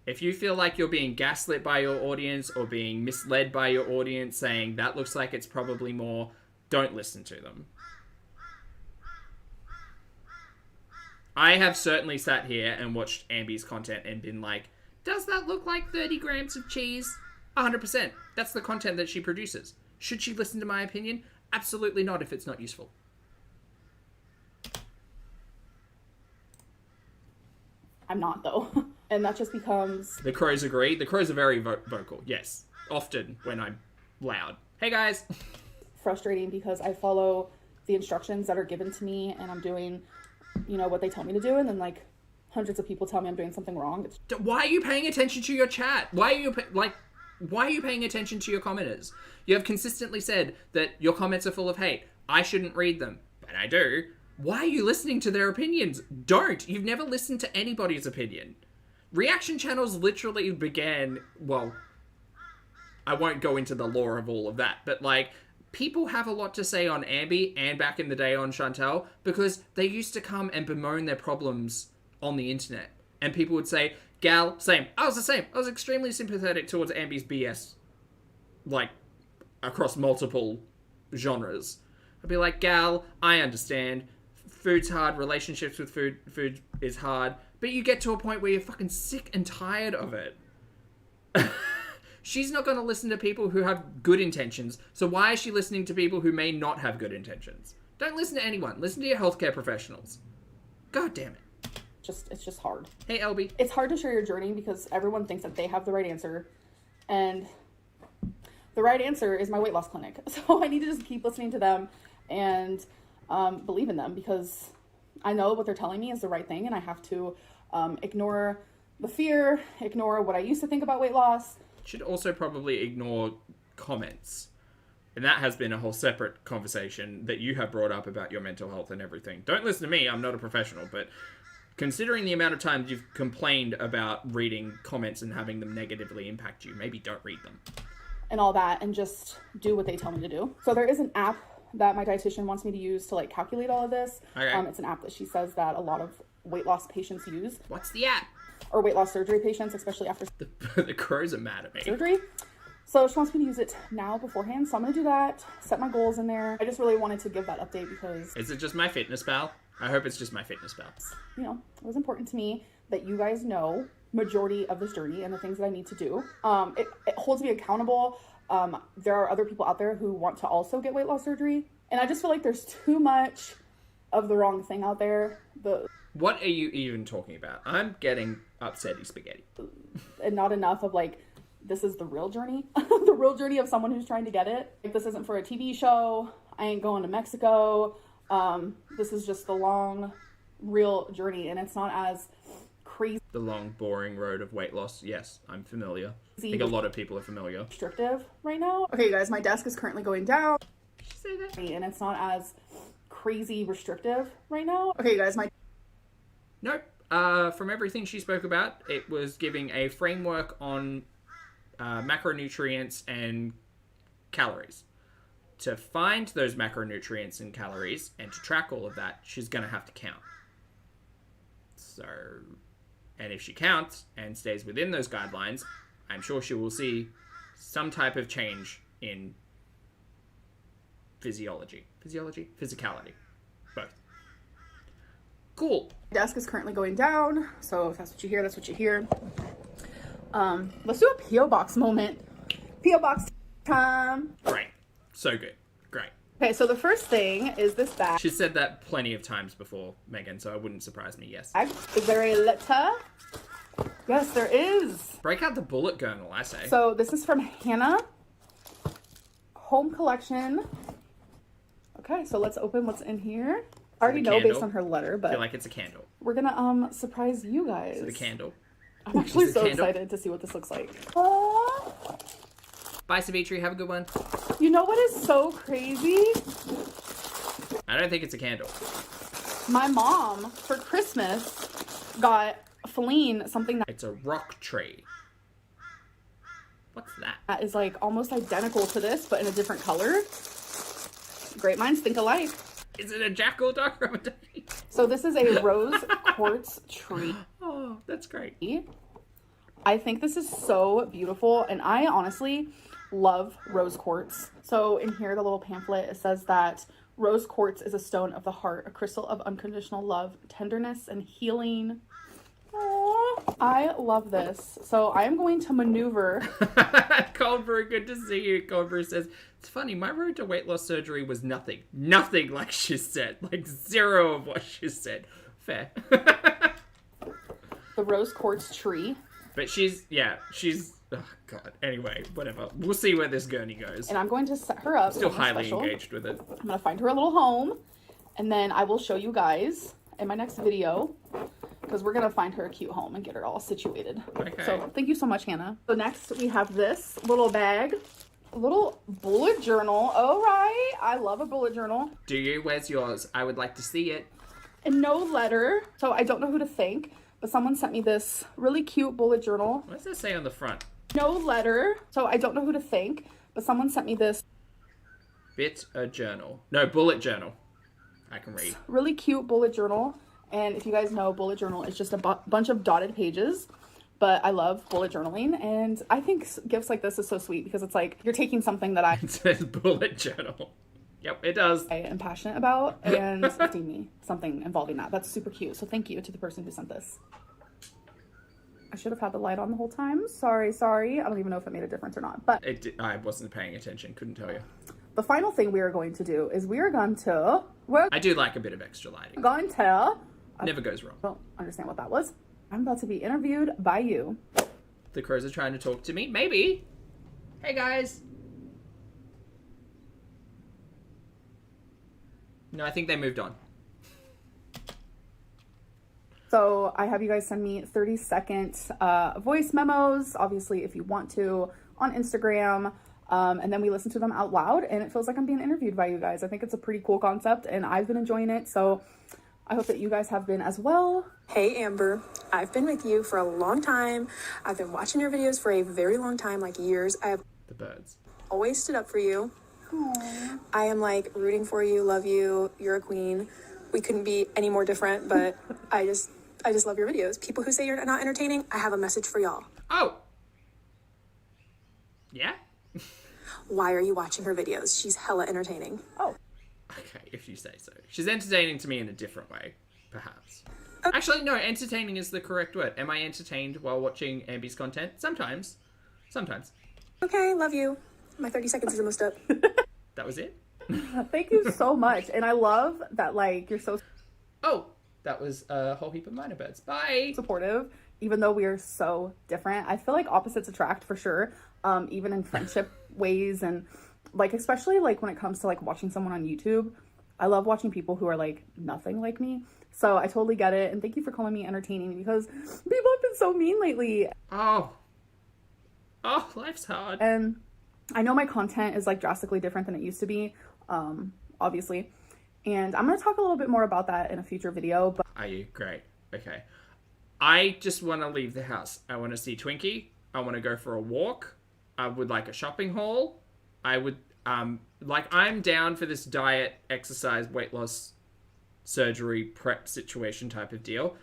If you feel like you're being gaslit by your audience or being misled by your audience saying that looks like it's probably more, don't listen to them. I have certainly sat here and watched Ambi's content and been like, does that look like 30 grams of cheese? 100%. That's the content that she produces. Should she listen to my opinion? Absolutely not if it's not useful. I'm not, though. And that just becomes... The crows agree. The crows are very vocal. Yes. Often when I'm loud. Hey, guys. frustrating because I follow the instructions that are given to me and I'm doing, you know, what they tell me to do. And then, like, hundreds of people tell me I'm doing something wrong. Why are you paying attention to your chat? Why are you... Why are you paying attention to your commenters? You have consistently said that your comments are full of hate. I shouldn't read them, but I do. Why are you listening to their opinions? Don't. You've never listened to anybody's opinion. Reaction channels literally began, well, I won't go into the lore of all of that, but like, people have a lot to say on Ambi and back in the day on Chantal because they used to come and bemoan their problems on the internet. And people would say, Gal, same. I was the same. I was extremely sympathetic towards Ambi's BS, like, across multiple genres. I'd be like, Gal, I understand. Food's hard. Relationships with food is hard. But you get to a point where you're fucking sick and tired of it. She's not going to listen to people who have good intentions. So why is she listening to people who may not have good intentions? Don't listen to anyone. Listen to your healthcare professionals. God damn it. It's just hard. Hey, LB. It's hard to share your journey because everyone thinks that they have the right answer. And the right answer is my weight loss clinic. So I need to just keep listening to them and believe in them because I know what they're telling me is the right thing. And I have to ignore the fear, ignore what I used to think about weight loss. Should also probably ignore comments. And that has been a whole separate conversation that you have brought up about your mental health and everything. Don't listen to me, I'm not a professional, but considering the amount of times you've complained about reading comments and having them negatively impact you, maybe don't read them. And all that, and just do what they tell me to do. So there is an app that my dietitian wants me to use to like calculate all of this. Okay. It's an app that she says that a lot of weight loss patients use. What's the app? Or weight loss surgery patients, especially after The crows are mad at me. surgery. So she wants me to use it now beforehand. So I'm going to do that, set my goals in there. I just really wanted to give that update because, Is it just MyFitnessPal? I hope it's just MyFitnessPal. you know, it was important to me that you guys know majority of this journey and the things that I need to do. It holds me accountable. There are other people out there who want to also get weight loss surgery. And I just feel like there's too much of the wrong thing out there. What are you even talking about? I'm getting upsetty spaghetti. And not enough of like, this is the real journey. The real journey of someone who's trying to get it. Like, this isn't for a TV show. I ain't going to Mexico. This is just the long, real journey. And it's not as crazy. The long, boring road of weight loss. Yes, I'm familiar. I think a lot of people are familiar. Restrictive right now. Okay, guys, my desk is currently going down. Did you say that? And it's not as crazy restrictive right now. Okay, guys, Nope. From everything she spoke about, it was giving a framework on macronutrients and calories. To find those macronutrients and calories and to track all of that, she's going to have to count. So, and if she counts and stays within those guidelines, I'm sure she will see some type of change in physicality. Both. Cool. desk is currently going down, so if that's what you hear, that's what you hear. Let's do a P.O. box moment. P.O. box time. Great. So good. Great. Okay, so the first thing is this bag. She's said that plenty of times before, Megan, so it wouldn't surprise me, yes. Is there a letter? Yes, there is. Break out the bullet journal, I say. So this is from Hannah. Home collection. Okay, so let's open what's in here. I already know candle? based on her letter, I but feel like it's a candle. we're gonna surprise you guys. Is it a candle? I'm actually Is it a so candle? excited to see what this looks like. Aww. Bye, Savitri. Have a good one. You know what is so crazy? I don't think it's a candle. My mom, for Christmas, got Feline something It's a rock tree. What's that? that is like almost identical to this, but in a different color. Great minds think alike. Is it a jackal-dog or a donkey? So this is a rose quartz tree. Oh, that's great. I think this is so beautiful, and I honestly love rose quartz. So in here, the little pamphlet, it says that rose quartz is a stone of the heart, a crystal of unconditional love, tenderness, and healing. Aww. I love this. So I am going to maneuver. Culver, good to see you. Culver says, it's funny, my road to weight loss surgery was nothing. Nothing like she said. Like zero of what she said. Fair. The rose quartz tree. But she's, oh God. Anyway, whatever. We'll see where this gurney goes. And I'm going to set her up. Still somewhere highly special. engaged with it. I'm going to find her a little home. And then I will show you guys in my next video. Because because we're going to find her a cute home and get her all situated. Okay. So thank you so much, Hannah. So next we have this little bag, a little bullet journal. All right. I love a bullet journal. Do you? Where's yours? I would like to see it. And no letter. So I don't know who to thank, but someone sent me this really cute bullet journal. What does it say on the front? No letter. So I don't know who to thank, but someone sent me this bullet journal. I can read. really cute bullet journal. And if you guys know, bullet journal is just a bunch of dotted pages. But I love bullet journaling, and I think gifts like this is so sweet because it's like you're taking something that I It says bullet journal. Yep, it does. I am passionate about and gifting me something involving that. That's super cute. So thank you to the person who sent this. I should have had the light on the whole time. Sorry. I don't even know if it made a difference or not. But I wasn't paying attention. Couldn't tell you. the final thing we are going to do is we're I do like a bit of extra lighting. going to Never goes wrong. I don't understand what that was. I'm about to be interviewed by you. The crows are trying to talk to me. Maybe. Hey, guys. No, I think they moved on. So I have you guys send me 30-second voice memos, obviously, if you want to, on Instagram. And then we listen to them out loud, and it feels like I'm being interviewed by you guys. I think it's a pretty cool concept, and I've been enjoying it. So I hope that you guys have been as well. Hey Amber, I've been with you for a long time. I've been watching your videos for a very long time, like years. I have The birds. always stood up for you. Aww. I am like rooting for you, love you, you're a queen. We couldn't be any more different, but I just love your videos. People who say you're not entertaining, I have a message for y'all. Oh. Yeah? Why are you watching her videos? She's hella entertaining. Oh, Okay, if you say so. She's entertaining to me in a different way, perhaps. Actually, no, entertaining is the correct word. Am I entertained while watching Ambi's content? Sometimes. Okay, love you. My 30 seconds is almost up. That was it? thank you so much. And I love that, like, you're so Oh, that was a whole heap of minor birds. Bye! supportive, even though we are so different. I feel like opposites attract for sure, even in friendship ways, and like especially like when it comes to like watching someone on YouTube. I love watching people who are like nothing like me, so I totally get it. And thank you for calling me entertaining, because people have been so mean lately, Oh, life's hard. and I know my content is like drastically different than it used to be, obviously, and I'm going to talk a little bit more about that in a future video. But Are you? Great. Okay. I just want to leave the house. I want to see Twinkie. I want to go for a walk. I would like a shopping haul. I would, I'm down for this diet, exercise, weight loss, surgery, prep situation type of deal.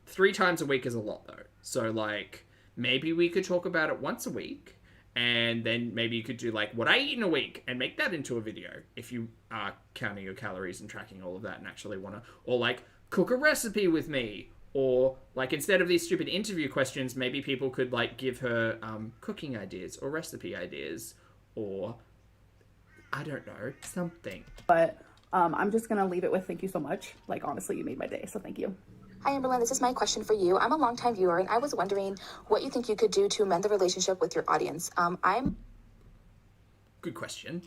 3 times a week is a lot, though. So, like, maybe we could talk about it once a week, and then maybe you could do, like, what I eat in a week, and make that into a video, if you are counting your calories and tracking all of that and actually want to, or, like, cook a recipe with me, or, like, instead of these stupid interview questions, maybe people could, like, give her cooking ideas or recipe ideas, or I don't know, something. I'm just going to leave it with thank you so much. Like, honestly, you made my day, so thank you. Hi, Amberlynn. This is my question for you. I'm a longtime viewer, and I was wondering what you think you could do to amend the relationship with your audience. I'm Good question.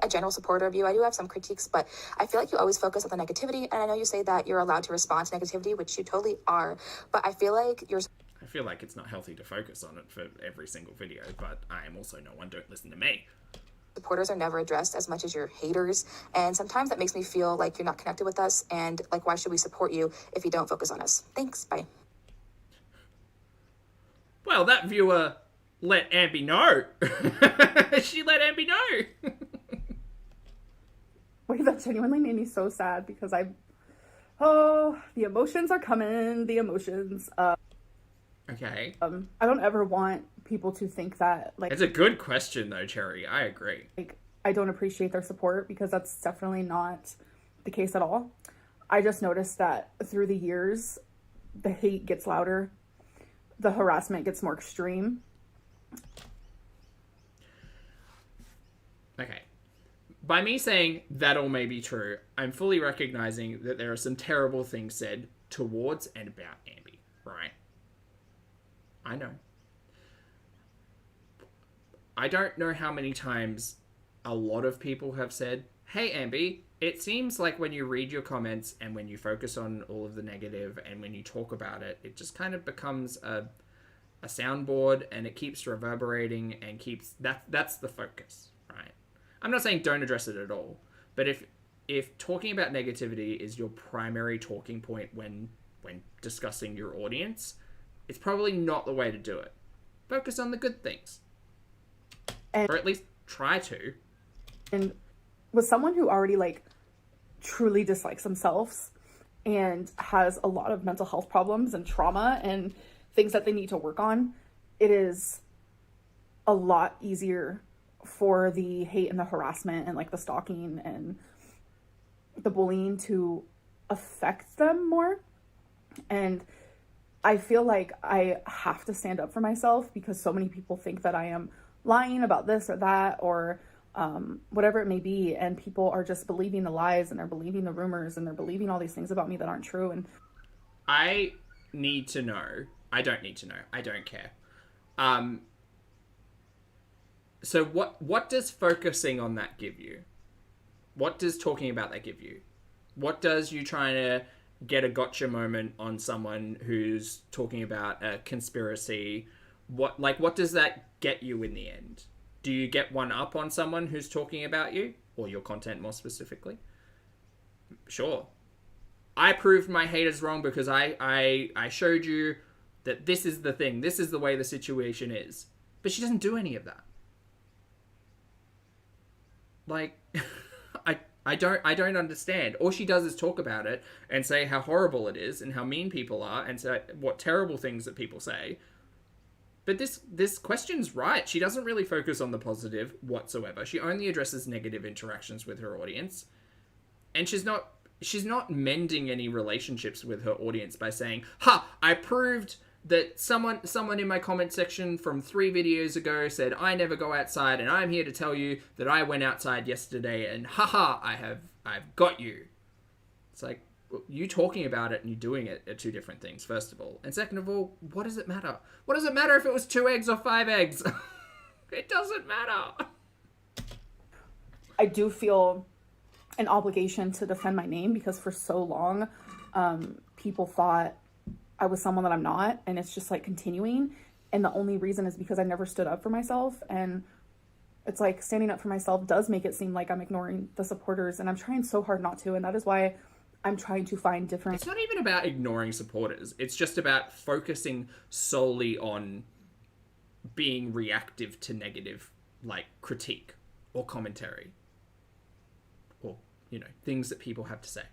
a general supporter of you. I do have some critiques, but I feel like you always focus on the negativity, and I know you say that you're allowed to respond to negativity, which you totally are, but I feel like I feel like it's not healthy to focus on it for every single video, but I am also no one. Don't listen to me. supporters are never addressed as much as your haters, and sometimes that makes me feel like you're not connected with us, and like, why should we support you if you don't focus on us? Thanks. Bye. Well, that viewer let Ambi know. She let Ambi know. Wait, that genuinely made me so sad, because the emotions are coming, the emotions. Okay. I don't ever want people to think that, like, It's a good question, though, Cherry. I agree. I don't appreciate their support, because that's definitely not the case at all. I just noticed that through the years, the hate gets louder, the harassment gets more extreme. Okay. By me saying that all may be true, I'm fully recognizing that there are some terrible things said towards and about Ambi, right? I know. I don't know how many times a lot of people have said, hey, Ambi, it seems like when you read your comments and when you focus on all of the negative and when you talk about it, it just kind of becomes a soundboard, and it keeps reverberating and keeps that's the focus, right? I'm not saying don't address it at all, but if talking about negativity is your primary talking point when discussing your audience, it's probably not the way to do it. Focus on the good things, or at least try to. And with someone who already like truly dislikes themselves and has a lot of mental health problems and trauma and things that they need to work on, it is a lot easier for the hate and the harassment and like the stalking and the bullying to affect them more. And I feel like I have to stand up for myself because so many people think that I am lying about this or that or whatever it may be, and people are just believing the lies and they're believing the rumors and they're believing all these things about me that aren't true. And I need to know. I don't need to know. I don't care. So what does focusing on that give you? What does talking about that give you? What does you trying to get a gotcha moment on someone who's talking about a conspiracy? What does that get you in the end? Do you get one up on someone who's talking about you or your content more specifically? Sure. I proved my haters wrong because I showed you that this is the thing. This is the way the situation is. But she doesn't do any of that. Like, I don't understand. All she does is talk about it and say how horrible it is and how mean people are and say what terrible things that people say. But this question's right. She doesn't really focus on the positive whatsoever. She only addresses negative interactions with her audience. And she's not mending any relationships with her audience by saying, "Ha, I proved that someone in my comment section from 3 videos ago said I never go outside, and I'm here to tell you that I went outside yesterday, and haha, I've got you." It's like, you talking about it and you doing it are 2 different things, first of all. And second of all, what does it matter? What does it matter if it was 2 eggs or 5 eggs? It doesn't matter. I do feel an obligation to defend my name because for so long, people thought I was someone that I'm not, and it's just like continuing. And the only reason is because I never stood up for myself. And it's like standing up for myself does make it seem like I'm ignoring the supporters, and I'm trying so hard not to. And that is why I'm trying to find different... It's not even about ignoring supporters. It's just about focusing solely on being reactive to negative, like, critique or commentary. Or, things that people have to say.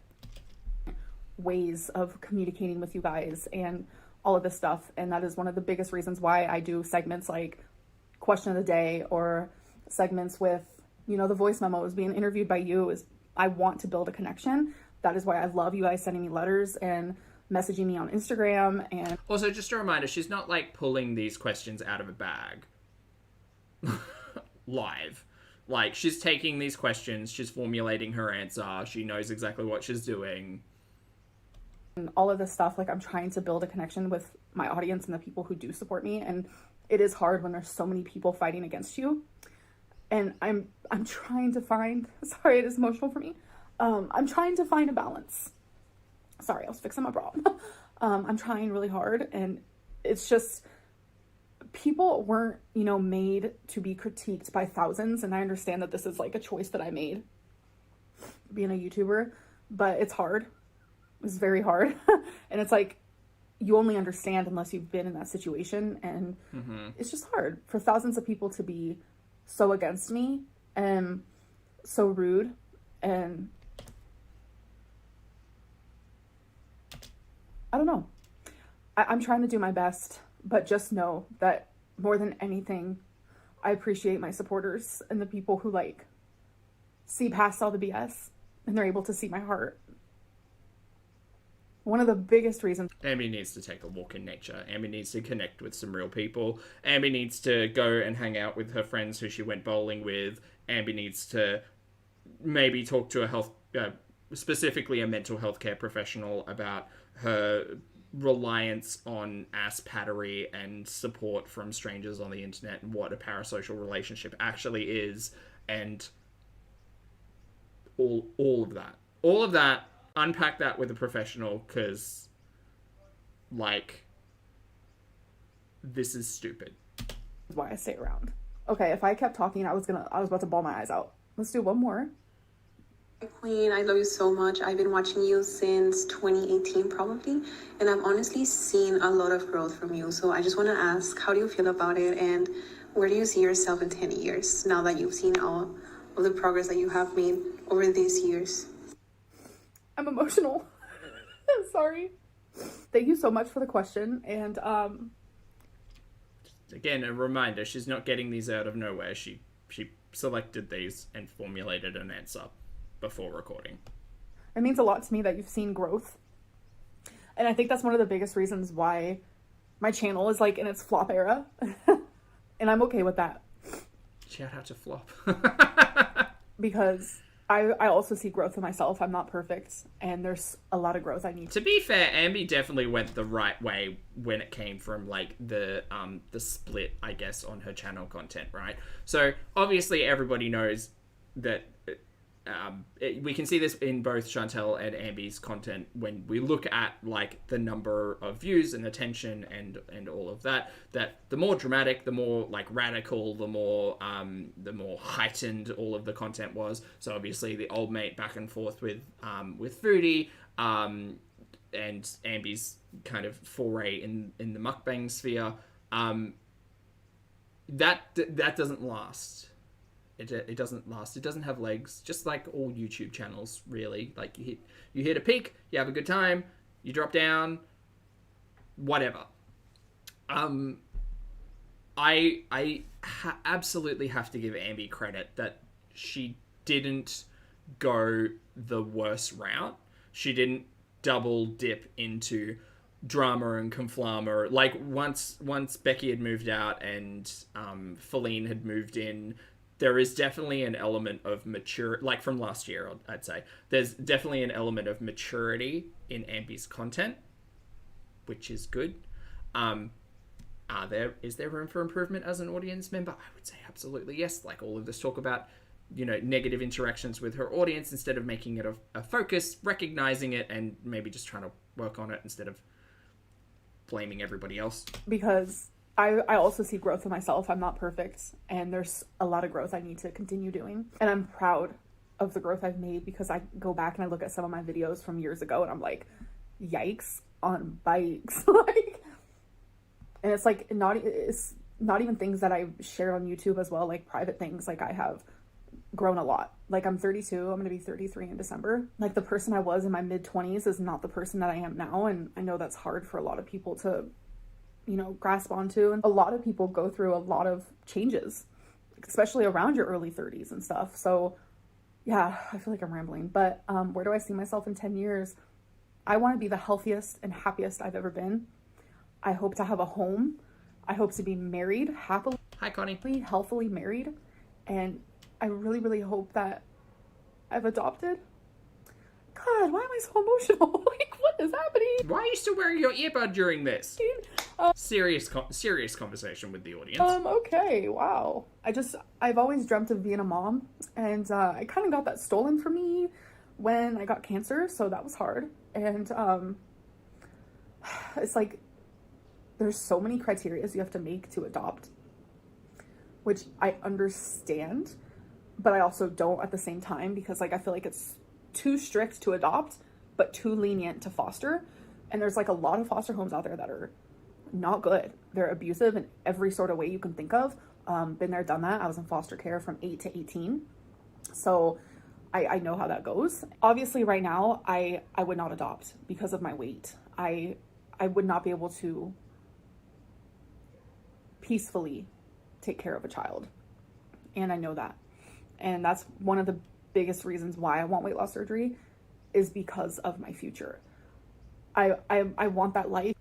Ways of communicating with you guys and all of this stuff. And that is one of the biggest reasons why I do segments like question of the day or segments with, the voice memos being interviewed by you. Is I want to build a connection. That is why I love you guys sending me letters and messaging me on Instagram. And also, just a reminder, she's not like pulling these questions out of a bag live. Like, she's taking these questions, she's formulating her answer, she knows exactly what she's doing. And all of this stuff, like, I'm trying to build a connection with my audience and the people who do support me. And it is hard when there's so many people fighting against you. And I'm trying to find, sorry, it is emotional for me. I'm trying to find a balance. Sorry, I was fixing my bra. I'm trying really hard, and it's just, people weren't, made to be critiqued by thousands. And I understand that this is like a choice that I made, being a YouTuber, but it's hard. It's very hard. And it's like, you only understand unless you've been in that situation. And it's just hard for thousands of people to be so against me and so rude. And I don't know. I'm trying to do my best, but just know that more than anything, I appreciate my supporters and the people who like see past all the BS and they're able to see my heart. One of the biggest reasons... Ambi needs to take a walk in nature. Ambi needs to connect with some real people. Ambi needs to go and hang out with her friends who she went bowling with. Ambi needs to maybe talk to specifically a mental health care professional about her reliance on ass pattery and support from strangers on the internet and what a parasocial relationship actually is, and all of that. Unpack that with a professional, because like this is stupid. That's why I stay around. Okay, if I kept talking, I was about to bawl my eyes out. Let's do one more. Queen, I love you so much. I've been watching you since 2018 probably, and I've honestly seen a lot of growth from you. So I just want to ask, how do you feel about it, and where do you see yourself in 10 years now that you've seen all of the progress that you have made over these years? I'm emotional. I'm sorry. Thank you so much for the question. And again, a reminder, she's not getting these out of nowhere. She selected these and formulated an answer before recording. It means a lot to me that you've seen growth. And I think that's one of the biggest reasons why my channel is like in its flop era. And I'm okay with that. Shout out to Flop. Because I also see growth in myself. I'm not perfect, and there's a lot of growth I need. To be fair, Ambi definitely went the right way when it came from like the split, I guess, on her channel content, right? So obviously everybody knows that we can see this in both Chantal and Ambi's content when we look at like the number of views and attention and all of that, that the more dramatic, the more like radical, the more heightened all of the content was. So obviously the old mate back and forth with Foodie, and Ambi's kind of foray in the mukbang sphere, that doesn't last. It doesn't last. It doesn't have legs. Just like all YouTube channels, really. Like you hit a peak, you have a good time, you drop down, whatever. I absolutely have to give Ambi credit that she didn't go the worst route. She didn't double dip into drama and conflama. Like once Becky had moved out and Feline had moved in, there is definitely an element of mature, like from last year, I'd say. There's definitely an element of maturity in Ambi's content, which is good. Is there room for improvement as an audience member? I would say absolutely yes. Like all of this talk about, negative interactions with her audience, instead of making it a focus, recognizing it and maybe just trying to work on it instead of blaming everybody else. Because I also see growth in myself. I'm not perfect, and there's a lot of growth I need to continue doing. And I'm proud of the growth I've made, because I go back and I look at some of my videos from years ago and I'm like, yikes, on bikes. And it's like, it's not even things that I shared on YouTube as well, like private things. Like I have grown a lot. Like I'm 32, I'm going to be 33 in December. Like the person I was in my mid-20s is not the person that I am now. And I know that's hard for a lot of people to grasp onto. And a lot of people go through a lot of changes, especially around your early 30s and stuff. So yeah, I feel like I'm rambling, but where do I see myself in 10 years? I want to be the healthiest and happiest I've ever been. I hope to have a home. I hope to be married happily. Hi, Connie. Healthily married. And I really, really hope that I've adopted. God, why am I so emotional? Like, what is happening? Why are you still wearing your earbud during this? Serious conversation with the audience. Okay, wow. I've always dreamt of being a mom, and I kind of got that stolen from me when I got cancer, so that was hard. And it's like, there's so many criteria you have to make to adopt, which I understand, but I also don't at the same time, because like I feel like it's too strict to adopt, but too lenient to foster. And there's like a lot of foster homes out there that are not good. They're abusive in every sort of way you can think of. Been there, done that. I was in foster care from 8 to 18. So I know how that goes. Obviously right now, I would not adopt because of my weight. I would not be able to peacefully take care of a child. And I know that. And that's one of the biggest reasons why I want weight loss surgery, is because of my future. I want that life.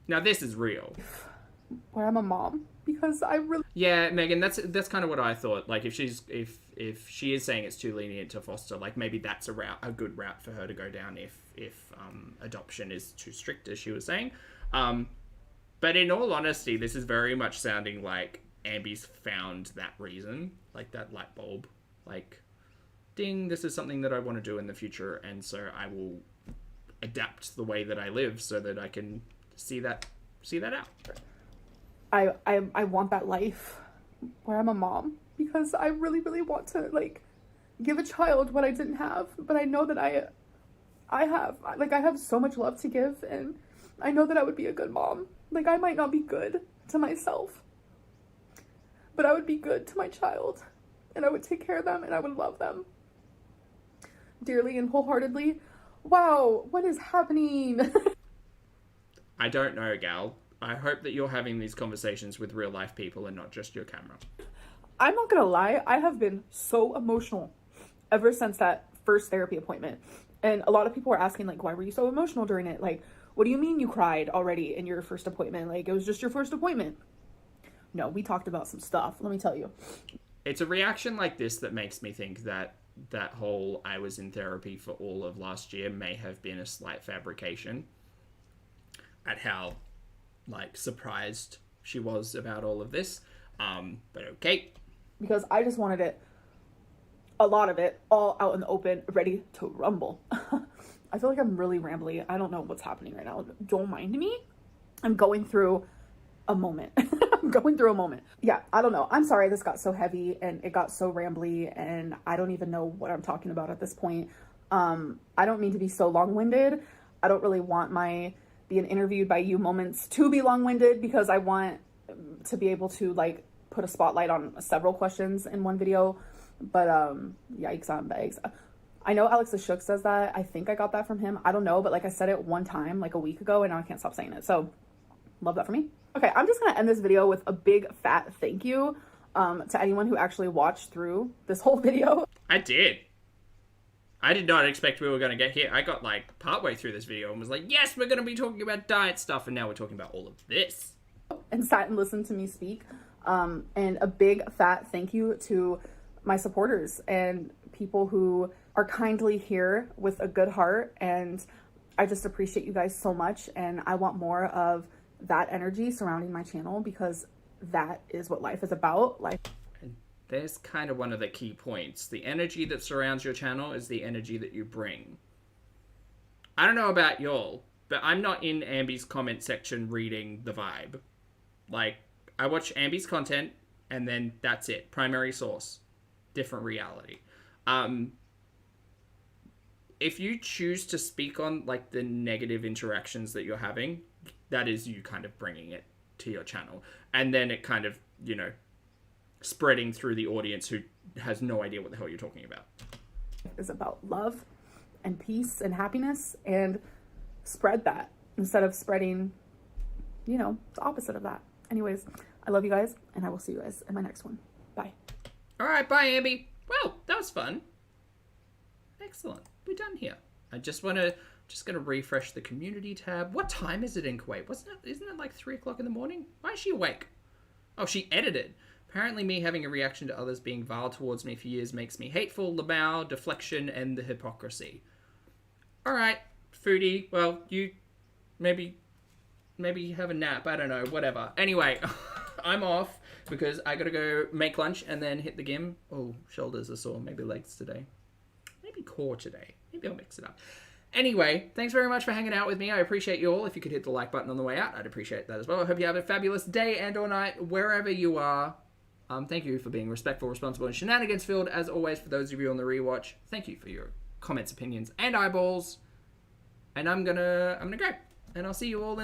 Now this is real. Where I'm a mom, because I really... Yeah, Megan, that's kind of what I thought. Like if she is saying it's too lenient to foster, like maybe that's a good route for her to go down if adoption is too strict, as she was saying. But in all honesty, this is very much sounding like Ambi's found that reason, like that light bulb. Like ding, this is something that I want to do in the future, and so I will adapt the way that I live so that I can see that out. I want that life where I'm a mom, because I really, really want to, like, give a child what I didn't have, but I know that I have so much love to give, and I know that I would be a good mom. Like, I might not be good to myself, but I would be good to my child, and I would take care of them, and I would love them dearly and wholeheartedly. Wow, what is happening? I don't know, gal. I hope that you're having these conversations with real life people and not just your camera. I'm not gonna lie, I have been so emotional ever since that first therapy appointment. And a lot of people were asking, like, why were you so emotional during it? Like, what do you mean you cried already in your first appointment? Like, it was just your first appointment. No, we talked about some stuff, let me tell you. It's a reaction like this that makes me think that that whole I was in therapy for all of last year may have been a slight fabrication at how, like, surprised she was about all of this. But okay. Because I just wanted it, a lot of it, all out in the open, ready to rumble. I feel like I'm really rambly. I don't know what's happening right now. Don't mind me. I'm going through a moment. Yeah, I don't know. I'm sorry this got so heavy and it got so rambly, and I don't even know what I'm talking about at this point. I don't mean to be so long-winded. I don't really want my being interviewed by you moments to be long-winded, because I want to be able to, like, put a spotlight on several questions in one video. But yikes on bags. I know Alex the Shook says that. I think I got that from him. I don't know, but like I said it one time, like a week ago, and now I can't stop saying it. So love that for me. Okay, I'm just gonna end this video with a big fat thank you to anyone who actually watched through this whole video. I did not expect we were going to get here. I got, like, partway through this video and was like, yes, we're going to be talking about diet stuff, and now we're talking about all of this. And sat and listened to me speak. And a big fat thank you to my supporters and people who are kindly here with a good heart. And I just appreciate you guys so much. And I want more of that energy surrounding my channel, because that is what life is about. And there's kind of one of the key points. The energy that surrounds your channel is the energy that you bring. I don't know about y'all, but I'm not in Ambi's comment section reading the vibe. Like, I watch Ambi's content, and then that's it. Primary source. Different reality. If you choose to speak on, like, the negative interactions that you're having, that is you kind of bringing it to your channel. And then it kind of, you know, spreading through the audience who has no idea what the hell you're talking about. It's about love and peace and happiness, and spread that instead of spreading, you know, the opposite of that. Anyways, I love you guys, and I will see you guys in my next one. Bye. All right, bye, Ambi. Well, that was fun. Excellent. We're done here. I just gonna refresh the community tab. What time is it in Kuwait? Isn't it like 3 o'clock in the morning? Why is she awake? Oh, she edited. Apparently me having a reaction to others being vile towards me for years makes me hateful, lamau, deflection, and the hypocrisy. All right, Foodie. Well, you maybe have a nap. I don't know. Whatever. Anyway, I'm off because I gotta go make lunch and then hit the gym. Oh, shoulders are sore. Maybe legs today. Maybe core today. Maybe I'll mix it up. Anyway, thanks very much for hanging out with me. I appreciate you all. If you could hit the like button on the way out, I'd appreciate that as well. I hope you have a fabulous day and or night wherever you are. Thank you for being respectful, responsible, and shenanigans filled. As always, for those of you on the rewatch, thank you for your comments, opinions, and eyeballs. And I'm gonna go. And I'll see you all in